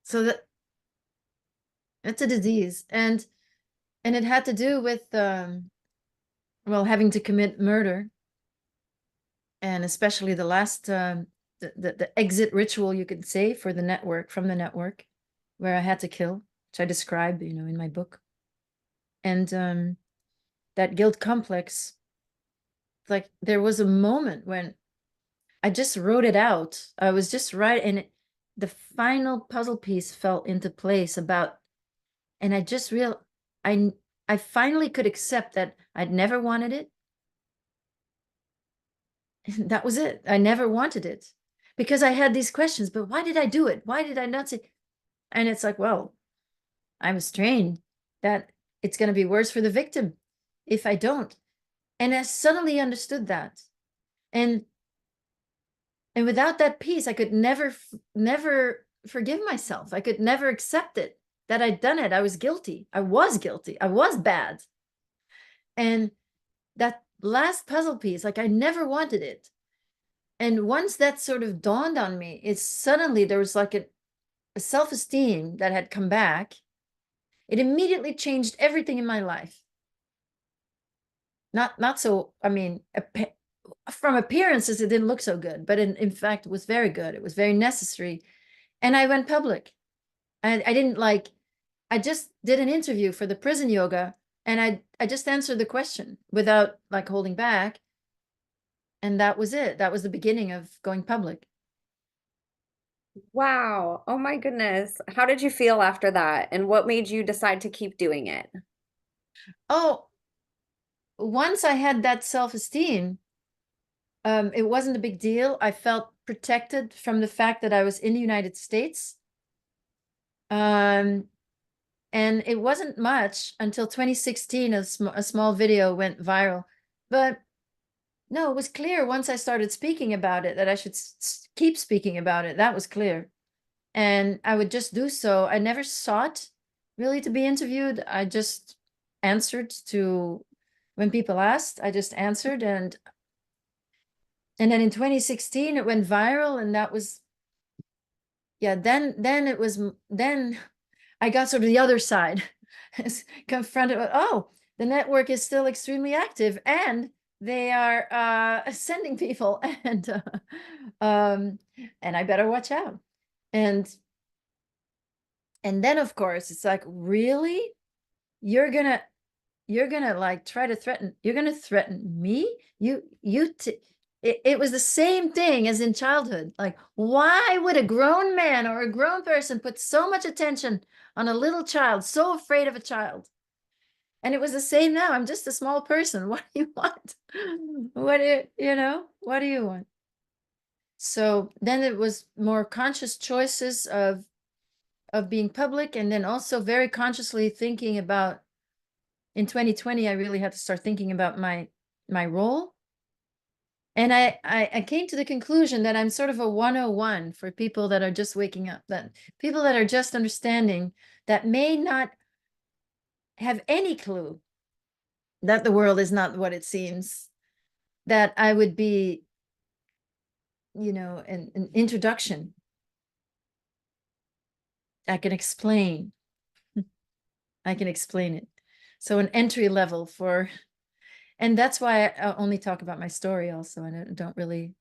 So that's a disease. And it had to do with well, having to commit murder, and especially the last the exit ritual, you could say, for the network, from the network, where I had to kill, which I describe, in my book. And that guilt complex, like there was a moment when I just wrote it out. I was just right, and the final puzzle piece fell into place and I just I I finally could accept that I'd never wanted it. That was it. I never wanted it because I had these questions, but why did I do it? Why did I not say? And it's like, well, I was trained that it's going to be worse for the victim if I don't. And I suddenly understood that. And without that piece, I could never forgive myself. I could never accept it, that I'd done it. I was guilty. I was guilty. I was bad. And that last puzzle piece, like I never wanted it. And once that sort of dawned on me, it's suddenly there was like a self-esteem that had come back. It immediately changed everything in my life. Not so, I mean, from appearances, it didn't look so good, but in fact, it was very good. It was very necessary. And I went public. I didn't like, I just did an interview for the prison yoga, and I just answered the question without like holding back. And that was it. That was the beginning of going public. Wow. Oh my goodness. How did you feel after that? And what made you decide to keep doing it? Oh, once I had that self-esteem, it wasn't a big deal. I felt protected from the fact that I was in the United States. And it wasn't much until 2016, a small video went viral. But no, it was clear once I started speaking about it that I should keep speaking about it. That was clear. And I would just do so. I never sought really to be interviewed. I just answered to, when people asked, I just answered. And then in 2016, it went viral, and that was, yeah, then I got sort of the other side, confronted with, oh, the network is still extremely active, and they are sending people, and I better watch out. And then, of course, it's like, really? You're gonna like try to you're gonna threaten me? It was the same thing as in childhood. Like, why would a grown man or a grown person put so much attention on a little child, so afraid of a child? And it was the same now. I'm just a small person. What do you want? What do you want? So then it was more conscious choices of being public, and then also very consciously thinking about, in 2020, I really had to start thinking about my my role. And I came to the conclusion that I'm sort of a 101 for people that are just waking up, that people that are just understanding, that may not have any clue that the world is not what it seems, that I would be, an introduction. I can explain. I can explain it. So an entry level for, and that's why I only talk about my story also. I don't really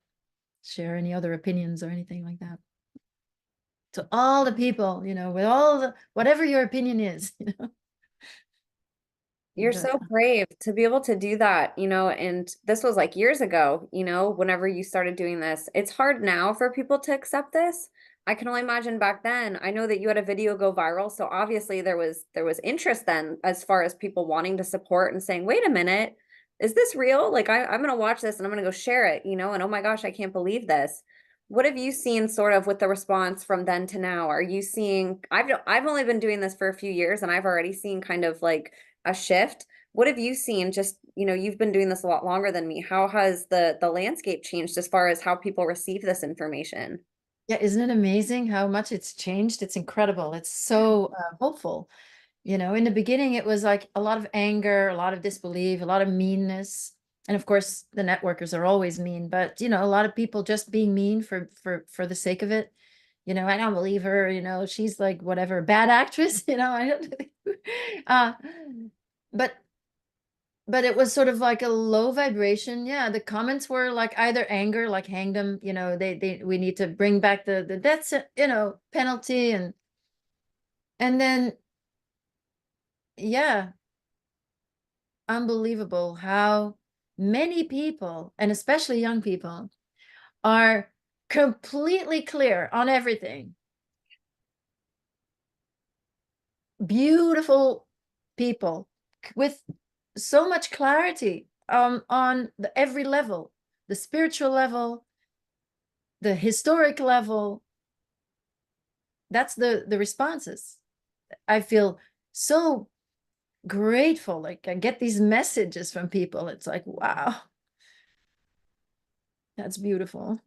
share any other opinions or anything like that. To all the people, with all the, whatever your opinion is, You're But so brave to be able to do that, and this was like years ago, whenever you started doing this. It's hard now for people to accept this. I can only imagine back then. I know that you had a video go viral, so obviously there was interest then as far as people wanting to support and saying, "Wait a minute, is this real? Like I'm going to watch this and I'm going to go share it, and oh my gosh, I can't believe this." What have you seen sort of with the response from then to now? Are you seeing I've only been doing this for a few years and I've already seen kind of like a shift. What have you seen? Just, you've been doing this a lot longer than me. How has the landscape changed as far as how people receive this information? yeah, isn't it amazing how much it's changed? It's incredible. It's so hopeful. In the beginning, it was like a lot of anger, a lot of disbelief, a lot of meanness. And of course, the networkers are always mean, but a lot of people just being mean for the sake of it. I don't believe her, she's like whatever, bad actress, I don't uh but it was sort of like a low vibration. Yeah, the comments were like either anger, like hang them, we need to bring back the death, penalty, and then yeah, unbelievable how many people, and especially young people, are completely clear on everything. Beautiful people with so much clarity on every level, the spiritual level, the historic level. That's the responses. I feel so grateful. Like I get these messages from people. It's like, wow, that's beautiful.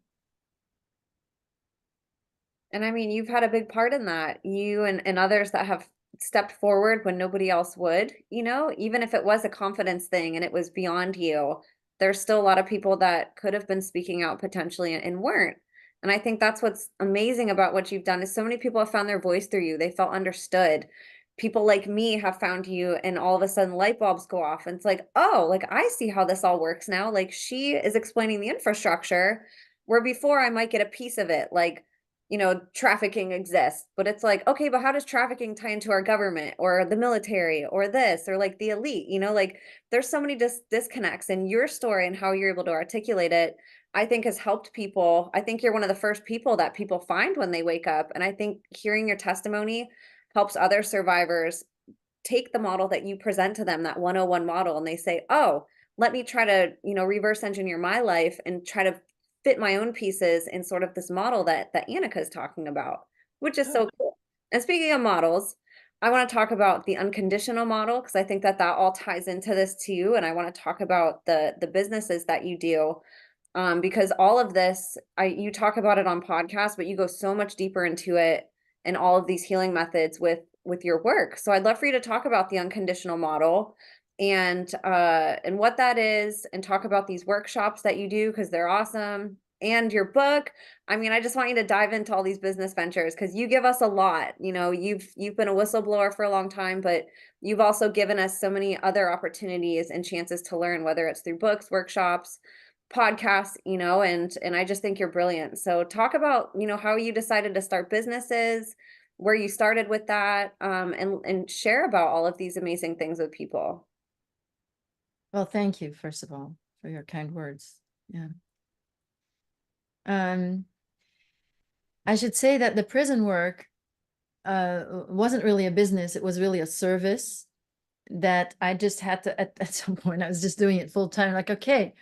And I mean, you've had a big part in that. You and others that have stepped forward when nobody else would, even if it was a confidence thing and it was beyond you, there's still a lot of people that could have been speaking out potentially and weren't. And I think that's what's amazing about what you've done is so many people have found their voice through you. They felt understood. People like me have found you and all of a sudden light bulbs go off and it's like, "Oh, like I see how this all works now." Like she is explaining the infrastructure where before I might get a piece of it, like trafficking exists, but it's like, okay, but how does trafficking tie into our government or the military or this or like the elite? Like there's so many disconnects in your story and how you're able to articulate it. I think has helped people. I think you're one of the first people that people find when they wake up. And I think hearing your testimony helps other survivors take the model that you present to them, that 101 model, and they say, oh, let me try to, reverse engineer my life and try to fit my own pieces in sort of this model that Anneke is talking about, which is so cool. And speaking of models, I want to talk about the unconditional model because I think that all ties into this too. And I want to talk about the businesses that you do because all of this, you talk about it on podcasts, but you go so much deeper into it and all of these healing methods with your work. So I'd love for you to talk about the unconditional model and what that is, and talk about these workshops that you do because they're awesome, and your book. I mean, I just want you to dive into all these business ventures because you give us a lot. You've been a whistleblower for a long time, but you've also given us so many other opportunities and chances to learn, whether it's through books, workshops, podcasts, and I just think you're brilliant. So talk about, how you decided to start businesses, where you started with that, and share about all of these amazing things with people. Well, thank you, first of all, for your kind words. Yeah. I should say that the prison work wasn't really a business. It was really a service that I just had to, at some point, I was just doing it full time. Like, okay,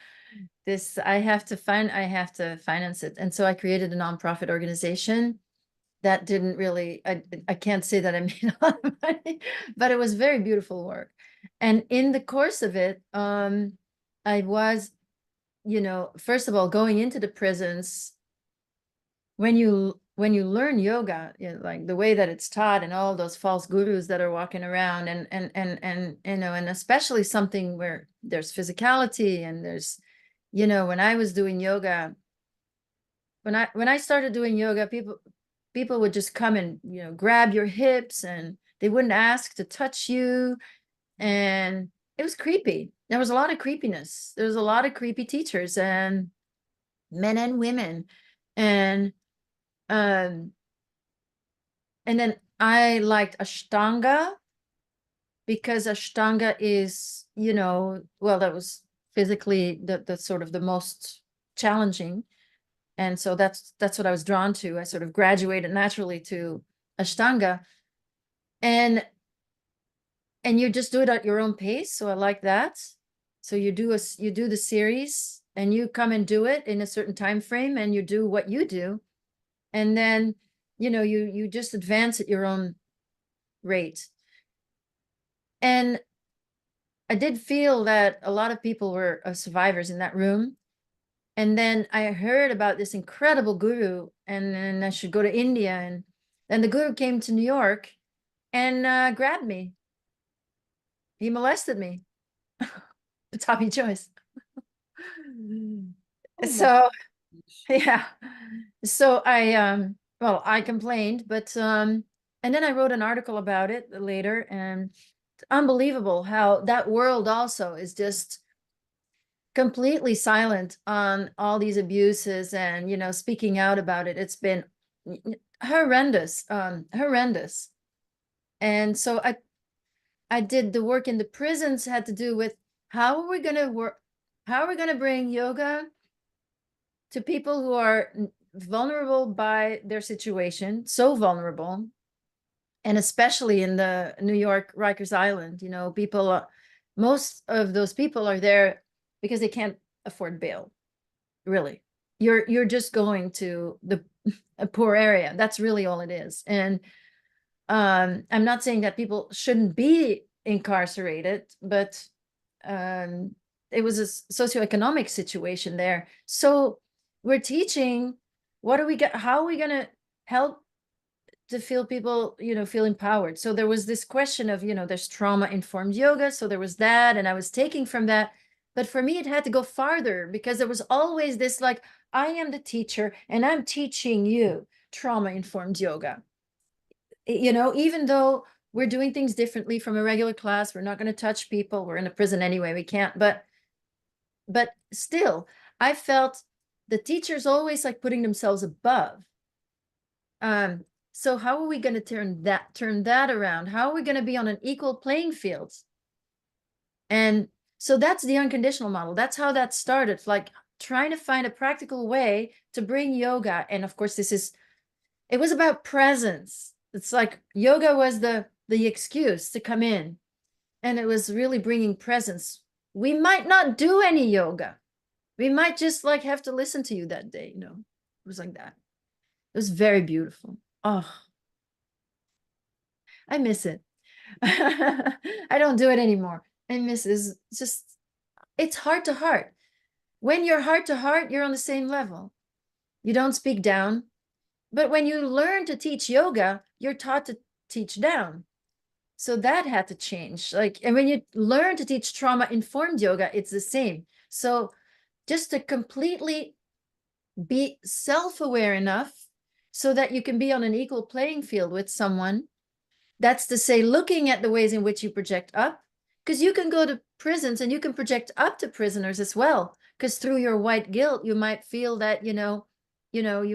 I have to finance it. And so I created a nonprofit organization that didn't really, I can't say that I made a lot of money, but it was very beautiful work. And in the course of it, I was, first of all, going into the prisons, when you learn yoga, like the way that it's taught, and all those false gurus that are walking around, and and especially something where there's physicality, and there's, when I was doing yoga, when I started doing yoga, people would just come and, grab your hips, and they wouldn't ask to touch you, and it was creepy. There was a lot of creepiness. There was a lot of creepy teachers, and men and women, and um and then I liked Ashtanga, because Ashtanga is, well, that was physically the sort of the most challenging. And so that's what I was drawn to. I sort of graduated naturally to Ashtanga. And you just do it at your own pace. So I like that. So you do the series, and you come and do it in a certain time frame, and you do what you do. And then, you just advance at your own rate. And I did feel that a lot of people were survivors in that room. And then I heard about this incredible guru, and then I should go to India. And then the guru came to New York and grabbed me. He molested me. Tommy Joyce. Oh my So gosh. yeah. So I complained, but and then I wrote an article about it later, and it's unbelievable how that world also is just completely silent on all these abuses, and speaking out about it. It's been horrendous, horrendous. And so I did the work in the prisons, had to do with how are we going to work, how are we going to bring yoga to people who are vulnerable by their situation, so vulnerable, and especially in the New York Rikers Island, people, most of those people are there because they can't afford bail. Really, you're just going to a poor area. That's really all it is. And I'm not saying that people shouldn't be incarcerated, but um, it was a socioeconomic situation there. So we're teaching, how are we going to help to feel people, feel empowered. So there was this question of, there's trauma-informed yoga. So there was that, and I was taking from that. But for me, it had to go farther, because there was always this, like, I am the teacher and I'm teaching you trauma-informed yoga. Even though we're doing things differently from a regular class, we're not going to touch people. We're in a prison anyway, we can't. But still, I felt the teachers always like putting themselves above. So how are we going to turn that around? How are we going to be on an equal playing field? And so that's the unconditional model. That's how that started, like trying to find a practical way to bring yoga. And of course, it was about presence. It's like yoga was the excuse to come in, and it was really bringing presence. We might not do any yoga. We might just like have to listen to you that day. It was like that. It was very beautiful. Oh, I miss it. I don't do it anymore. I miss it. It's just, it's heart to heart. When you're heart to heart, you're on the same level. You don't speak down. But when you learn to teach yoga, you're taught to teach down. So that had to change. Like, and when you learn to teach trauma-informed yoga, it's the same. So just to completely be self-aware enough so that you can be on an equal playing field with someone. That's to say, looking at the ways in which you project up, because you can go to prisons and you can project up to prisoners as well. Because through your white guilt, you might feel that, you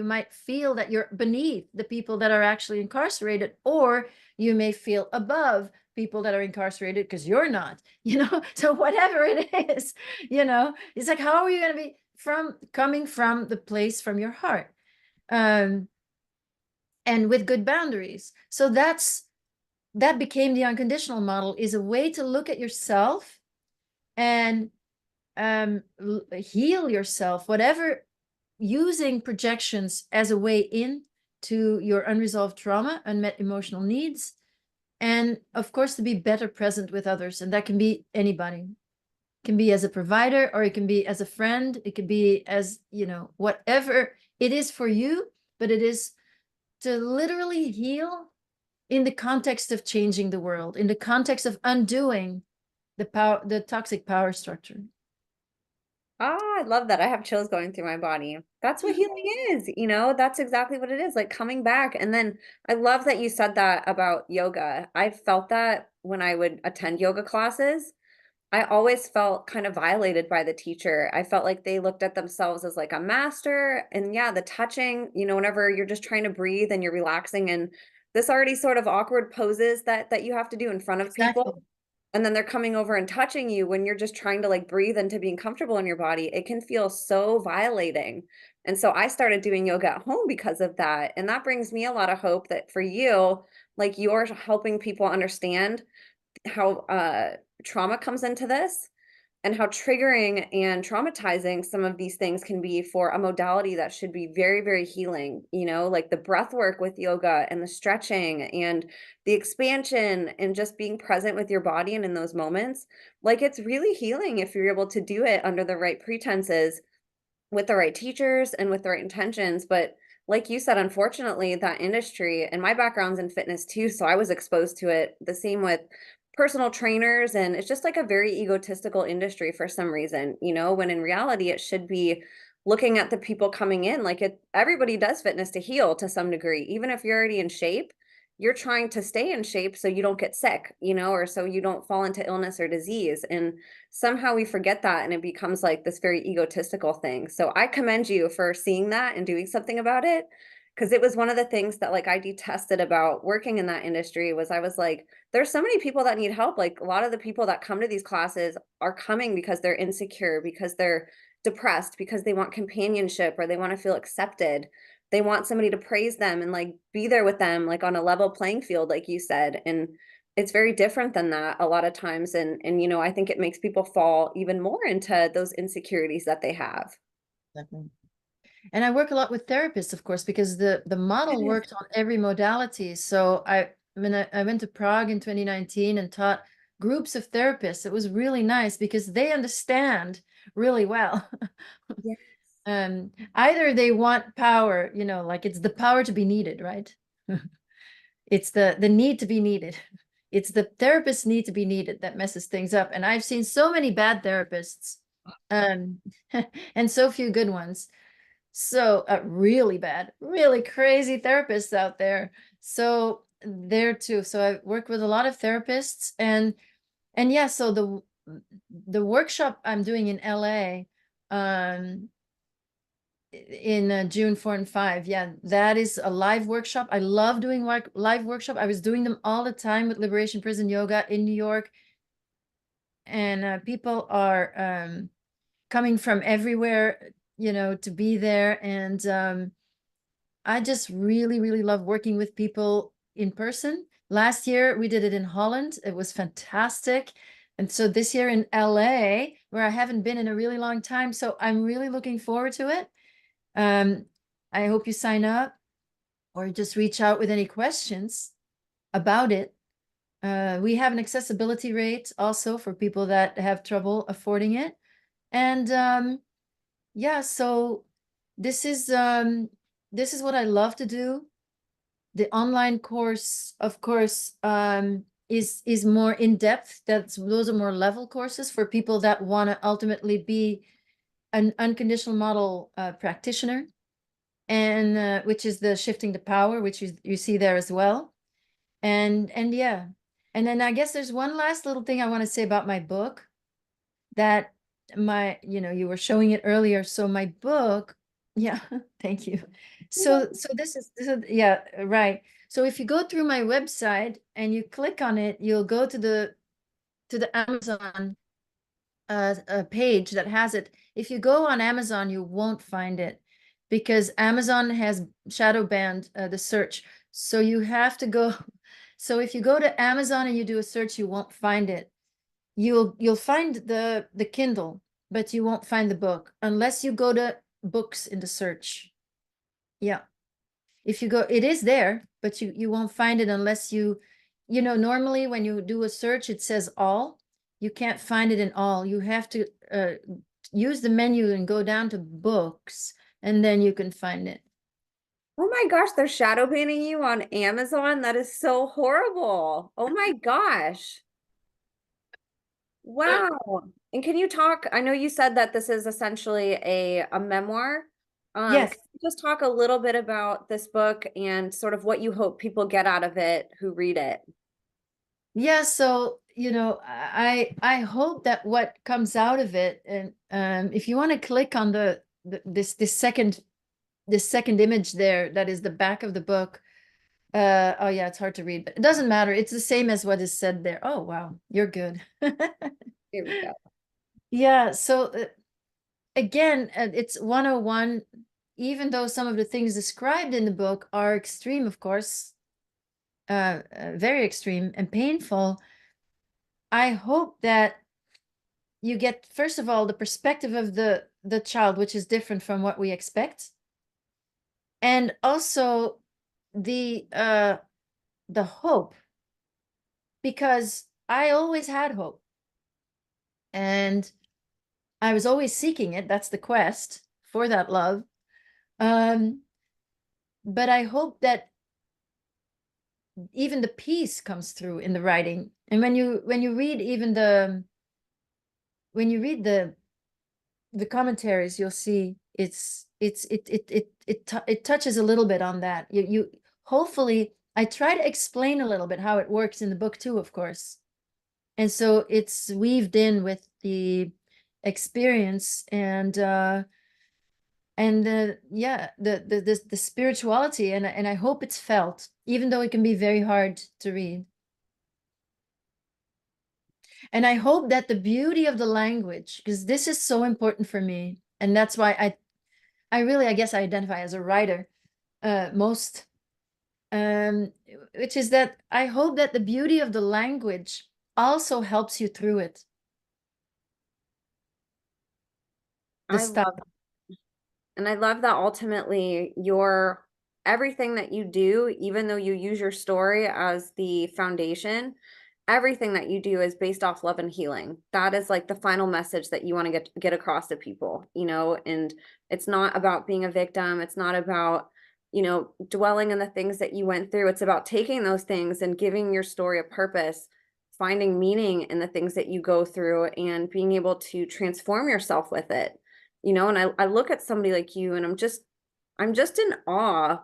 might feel that you're beneath the people that are actually incarcerated, or you may feel above people that are incarcerated because you're not, so whatever it is, it's like, how are you going to be coming from the place from your heart, and with good boundaries. So that became the unconditional model, is a way to look at yourself and heal yourself, whatever, using projections as a way in to your unresolved trauma, unmet emotional needs, and of course to be better present with others, and that can be anybody. can be as a provider, or it can be as a friend. It could be as, whatever it is for you, but it is to literally heal in the context of changing the world, in the context of undoing the toxic power structure. Ah, I love that. I have chills going through my body. That's what healing is, that's exactly what it is, like coming back. And then I love that you said that about yoga. I felt that when I would attend yoga classes. I always felt kind of violated by the teacher. I felt like they looked at themselves as like a master. And yeah, the touching, whenever you're just trying to breathe and you're relaxing and this already sort of awkward poses that you have to do in front of Exactly. people. And then they're coming over and touching you when you're just trying to like breathe into being comfortable in your body. It can feel so violating. And so I started doing yoga at home because of that. And that brings me a lot of hope that for you, like you're helping people understand how trauma comes into this and how triggering and traumatizing some of these things can be for a modality that should be very, very healing, like the breath work with yoga and the stretching and the expansion and just being present with your body and in those moments. Like it's really healing if you're able to do it under the right pretenses with the right teachers and with the right intentions. But like you said, unfortunately, that industry and my background's in fitness too, so I was exposed to it the same with personal trainers, and it's just like a very egotistical industry for some reason, when in reality it should be looking at the people coming in like everybody does fitness to heal to some degree. Even if you're already in shape, you're trying to stay in shape so you don't get sick, or so you don't fall into illness or disease. And somehow we forget that and it becomes like this very egotistical thing. So I commend you for seeing that and doing something about it, because it was one of the things that like I detested about working in that industry was I was like, there's so many people that need help. Like a lot of the people that come to these classes are coming because they're insecure, because they're depressed, because they want companionship or they want to feel accepted. They want somebody to praise them and like be there with them like on a level playing field, like you said. And it's very different than that a lot of times. And I think it makes people fall even more into those insecurities that they have. Definitely. And I work a lot with therapists, of course, because the model Yes. works on every modality. So I went to Prague in 2019 and taught groups of therapists. It was really nice because they understand really well. Yes. Either they want power, like it's the power to be needed, right? It's the need to be needed. It's the therapist need to be needed that messes things up. And I've seen so many bad therapists, um, and so few good ones. So really bad, really crazy therapists out there. So there too. So I work with a lot of therapists, and yeah, so the workshop I'm doing in LA, in June 4 and 5. Yeah, that is a live workshop. I love doing live workshop. I was doing them all the time with Liberation Prison Yoga in New York. And people are coming from everywhere, to be there. And I just really, really love working with people in person. Last year, we did it in Holland. It was fantastic. And so this year in LA, where I haven't been in a really long time. So I'm really looking forward to it. I hope you sign up or just reach out with any questions about it. We have an accessibility rate also for people that have trouble affording it. And yeah, so this is what I love to do. The online course, of course, is more in depth. Those are more level courses for people that want to ultimately be an unconditional model practitioner, and which is the shifting the power, which you see there as well. And yeah, and then I guess there's one last little thing I want to say about my book, that you were showing it earlier. So my book, yeah, thank you. So yeah, right. So if you go through my website and you click on it, you'll go to the Amazon a page that has it. If you go on Amazon, you won't find it because Amazon has shadow banned the search. So you have to go. So if you go to Amazon and you do a search, you won't find it. You'll find the Kindle, but you won't find the book unless you go to books in the search. Yeah. If you go, it is there, but you won't find it unless normally when you do a search, it says all. you can't find it in all. You have to use the menu and go down to books, and then you can find it. Oh my gosh, they're shadow banning you on Amazon. That is so horrible. Oh my gosh. Wow. And can you talk, I know you said that this is essentially a memoir. Yes. Can you just talk a little bit about this book and sort of what you hope people get out of it who read it? Yeah, so I hope that what comes out of it, and if you want to click on this second image there, that is the back of the book. Oh yeah, it's hard to read, but it doesn't matter. It's the same as what is said there. Oh wow, you're good. Here we go. Yeah, so again, it's 101, even though some of the things described in the book are extreme, of course, very extreme and painful. I hope that you get, first of all, the perspective of the child, which is different from what we expect, and also the hope, because I always had hope and I was always seeking it. That's the quest for that love. Um, but I hope that even the peace comes through in the writing. And when you read even the commentaries, you'll see it touches a little bit on that. You hopefully, I try to explain a little bit how it works in the book too, of course. And so it's weaved in with the experience and the spirituality, and I hope it's felt, even though it can be very hard to read. And I hope that the beauty of the language, because this is so important for me, and that's why I really, I guess I identify as a writer most, um, which is that I hope that the beauty of the language also helps you through it. The I style. love And I love that ultimately your everything that you do, even though you use your story as the foundation, everything that you do is based off love and healing. That is like the final message that you want to get across to people, and it's not about being a victim. It's not about, dwelling in the things that you went through. It's about taking those things and giving your story a purpose, finding meaning in the things that you go through and being able to transform yourself with it. And I look at somebody like you and I'm just in awe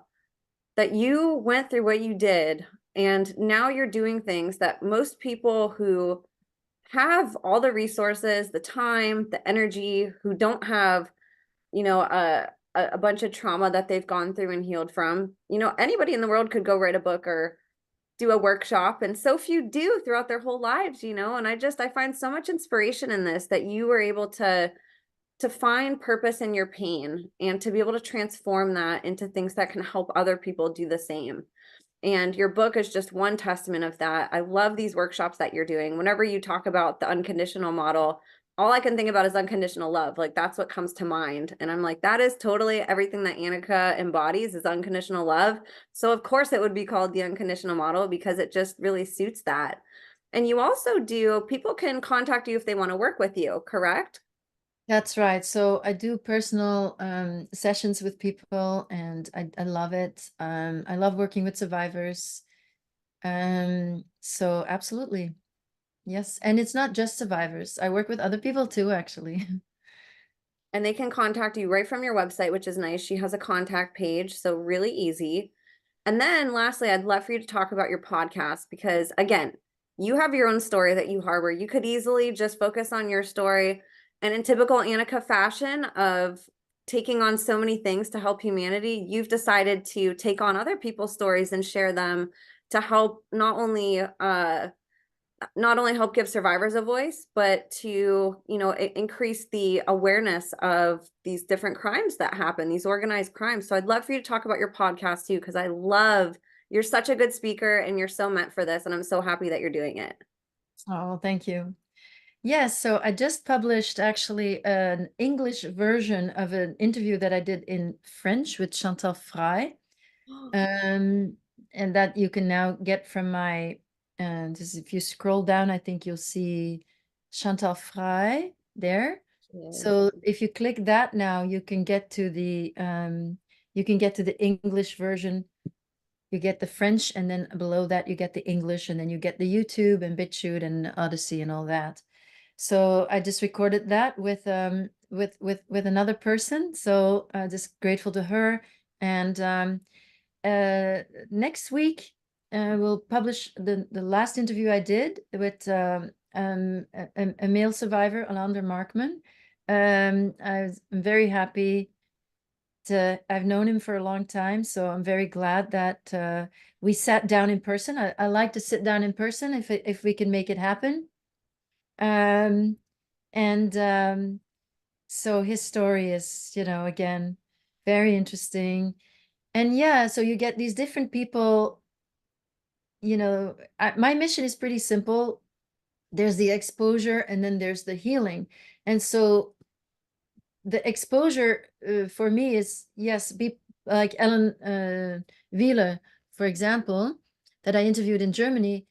that you went through what you did and now you're doing things that most people who have all the resources, the time, the energy, who don't have, a bunch of trauma that they've gone through and healed from, anybody in the world could go write a book or do a workshop, and so few do throughout their whole lives, and I find so much inspiration in this, that you were able to find purpose in your pain and to be able to transform that into things that can help other people do the same. And your book is just one testament of that. I love these workshops that you're doing. Whenever you talk about the unconditional model, all I can think about is unconditional love. Like, that's what comes to mind. And I'm like, that is totally everything that Anneke embodies, is unconditional love. So of course it would be called the unconditional model, because it just really suits that. And you also people can contact you if they want to work with you, correct? That's right. So I do personal sessions with people, and I love it. I love working with survivors. So absolutely. Yes. And it's not just survivors. I work with other people too, actually. And they can contact you right from your website, which is nice. She has a contact page, so really easy. And then lastly, I'd love for you to talk about your podcast, because again, you have your own story that you harbor. You could easily just focus on your story. And in typical Anneke fashion of taking on so many things to help humanity, you've decided to take on other people's stories and share them to help not only help give survivors a voice, but to, increase the awareness of these different crimes that happen, these organized crimes. So I'd love for you to talk about your podcast too, because you're such a good speaker and you're so meant for this. And I'm so happy that you're doing it. Oh, thank you. Yes, so I just published actually an English version of an interview that I did in French with Chantal Fry. Um, and that you can now get from my, just if you scroll down, I think you'll see Chantal Frey there. Yes. So if you click that now, you can get to the English version. You get the French, and then below that you get the English, and then you get the YouTube and BitChute and Odyssey and all that. So I just recorded that with another person. So just grateful to her. And next week we'll publish the last interview I did with a male survivor, Alander Markman. I'm very happy to, I've known him for a long time, so I'm very glad that we sat down in person. I like to sit down in person if we can make it happen. Um, and so his story is, again, very interesting. And yeah, so you get these different people, my mission is pretty simple. There's the exposure and then there's the healing. And so the exposure for me is, yes, be like Ellen Wheeler, for example, that I interviewed in Germany.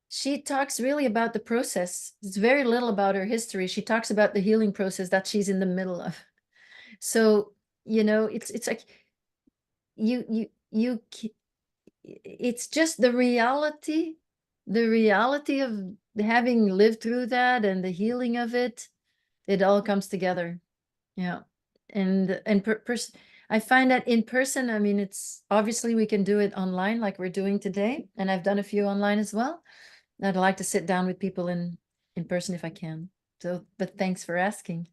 She talks really about the process. It's very little about her history. She talks about the healing process that she's in the middle of. So, it's like you it's just the reality of having lived through that and the healing of it. It all comes together. Yeah. And I find that in person, I mean, it's obviously we can do it online like we're doing today, and I've done a few online as well. I'd like to sit down with people in person if I can. So, but thanks for asking.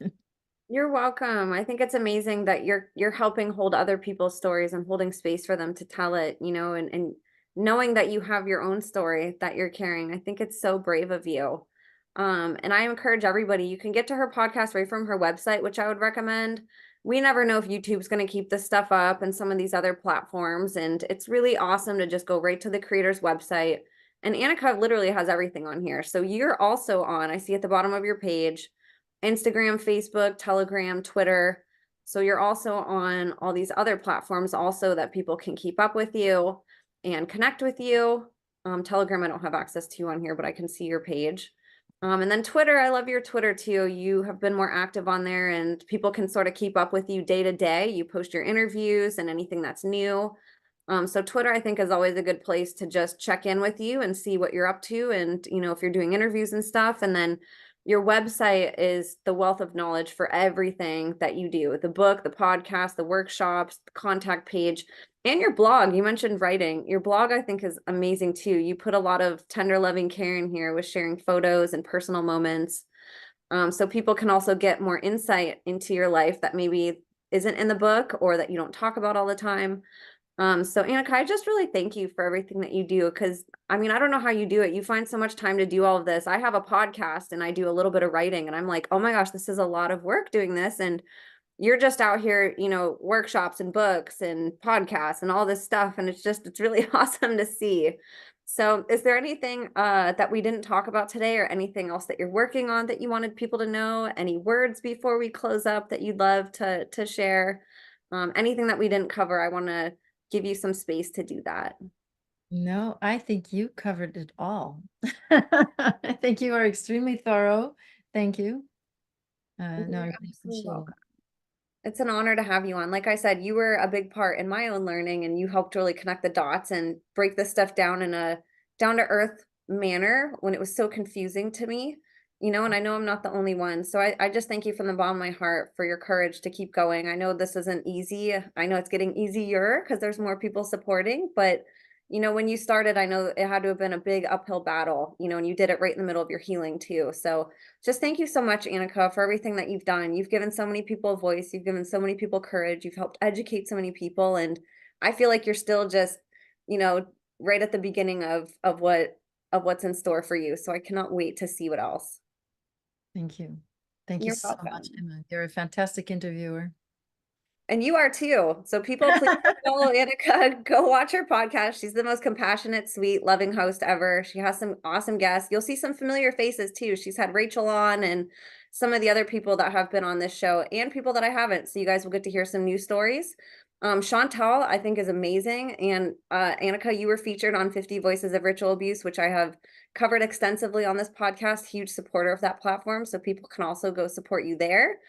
You're welcome. I think it's amazing that you're helping hold other people's stories and holding space for them to tell it, and knowing that you have your own story that you're carrying. I think it's so brave of you. And I encourage everybody, you can get to her podcast right from her website, which I would recommend. We never know if YouTube's going to keep this stuff up and some of these other platforms. And it's really awesome to just go right to the creator's website. And Anneke literally has everything on here. So you're also on, I see at the bottom of your page, Instagram, Facebook, Telegram, Twitter. So you're also on all these other platforms also that people can keep up with you and connect with you. Telegram, I don't have access to on here, but I can see your page. And then Twitter, I love your Twitter too. You have been more active on there and people can sort of keep up with you day to day. You post your interviews and anything that's new. So Twitter, I think, is always a good place to just check in with you and see what you're up to. And, if you're doing interviews and stuff. And then your website is the wealth of knowledge for everything that you do, the book, the podcast, the workshops, the contact page, and your blog. You mentioned writing. Your blog, I think, is amazing too. You put a lot of tender, loving care in here with sharing photos and personal moments. So people can also get more insight into your life that maybe isn't in the book or that you don't talk about all the time. So Anneke, I just really thank you for everything that you do, because I mean, I don't know how you do it. You find so much time to do all of this. I have a podcast and I do a little bit of writing and I'm like, oh my gosh, this is a lot of work doing this. And you're just out here, workshops and books and podcasts and all this stuff. And it's really awesome to see. So is there anything that we didn't talk about today or anything else that you're working on that you wanted people to know? Any words before we close up that you'd love to share? Anything that we didn't cover, I want to give you some space to do that. No, I think you covered it all. I think you are extremely thorough. Thank you. No, I You're really absolutely appreciate it. welcome. It's an honor to have you on. Like I said, you were a big part in my own learning and you helped really connect the dots and break this stuff down in a down to earth manner when it was so confusing to me, and I know I'm not the only one. So I just thank you from the bottom of my heart for your courage to keep going. I know this isn't easy. I know it's getting easier because there's more people supporting, but when you started, I know it had to have been a big uphill battle, and you did it right in the middle of your healing too. So just thank you so much, Anneke, for everything that you've done. You've given so many people a voice. You've given so many people courage. You've helped educate so many people. And I feel like you're still just, right at the beginning of what's in store for you. So I cannot wait to see what else. Thank you. Thank you You're so much, welcome. Emma. You're a fantastic interviewer. And you are too. So people, please follow Anneke. Go watch her podcast. She's the most compassionate, sweet, loving host ever. She has some awesome guests. You'll see some familiar faces too. She's had Rachel on and some of the other people that have been on this show and people that I haven't. So you guys will get to hear some new stories. Chantal, I think, is amazing. And Anneke, you were featured on 50 Voices of Ritual Abuse, which I have covered extensively on this podcast. Huge supporter of that platform. So people can also go support you there.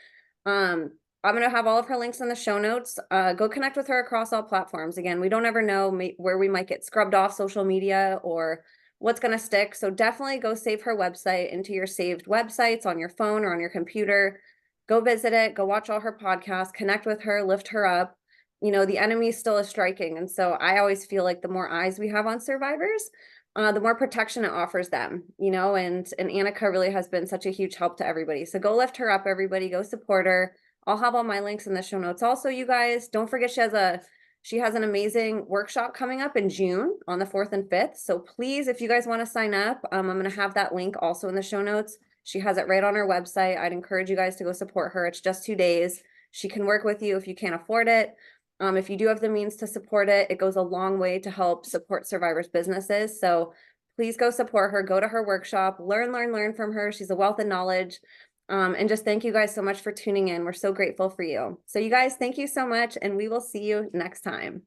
I'm going to have all of her links in the show notes. Go connect with her across all platforms. Again, we don't ever know where we might get scrubbed off social media or what's going to stick. So definitely go save her website into your saved websites on your phone or on your computer. Go visit it, go watch all her podcasts, connect with her, lift her up. You know, the enemy still is striking. And so I always feel like the more eyes we have on survivors, the more protection it offers them, you know, and Anneke really has been such a huge help to everybody. So go lift her up, everybody, go support her. I'll have all my links in the show notes. Also, you guys, don't forget she has an amazing workshop coming up in June on the 4th and 5th. So please, if you guys want to sign up, I'm going to have that link also in the show notes. She has it right on her website. I'd encourage you guys to go support her. It's just 2 days. She can work with you if you can't afford it. If you do have the means to support it, it goes a long way to help support survivors' businesses. So please go support her, go to her workshop, learn from her. She's a wealth of knowledge. And just thank you guys so much for tuning in. We're so grateful for you. So you guys, thank you so much, and we will see you next time.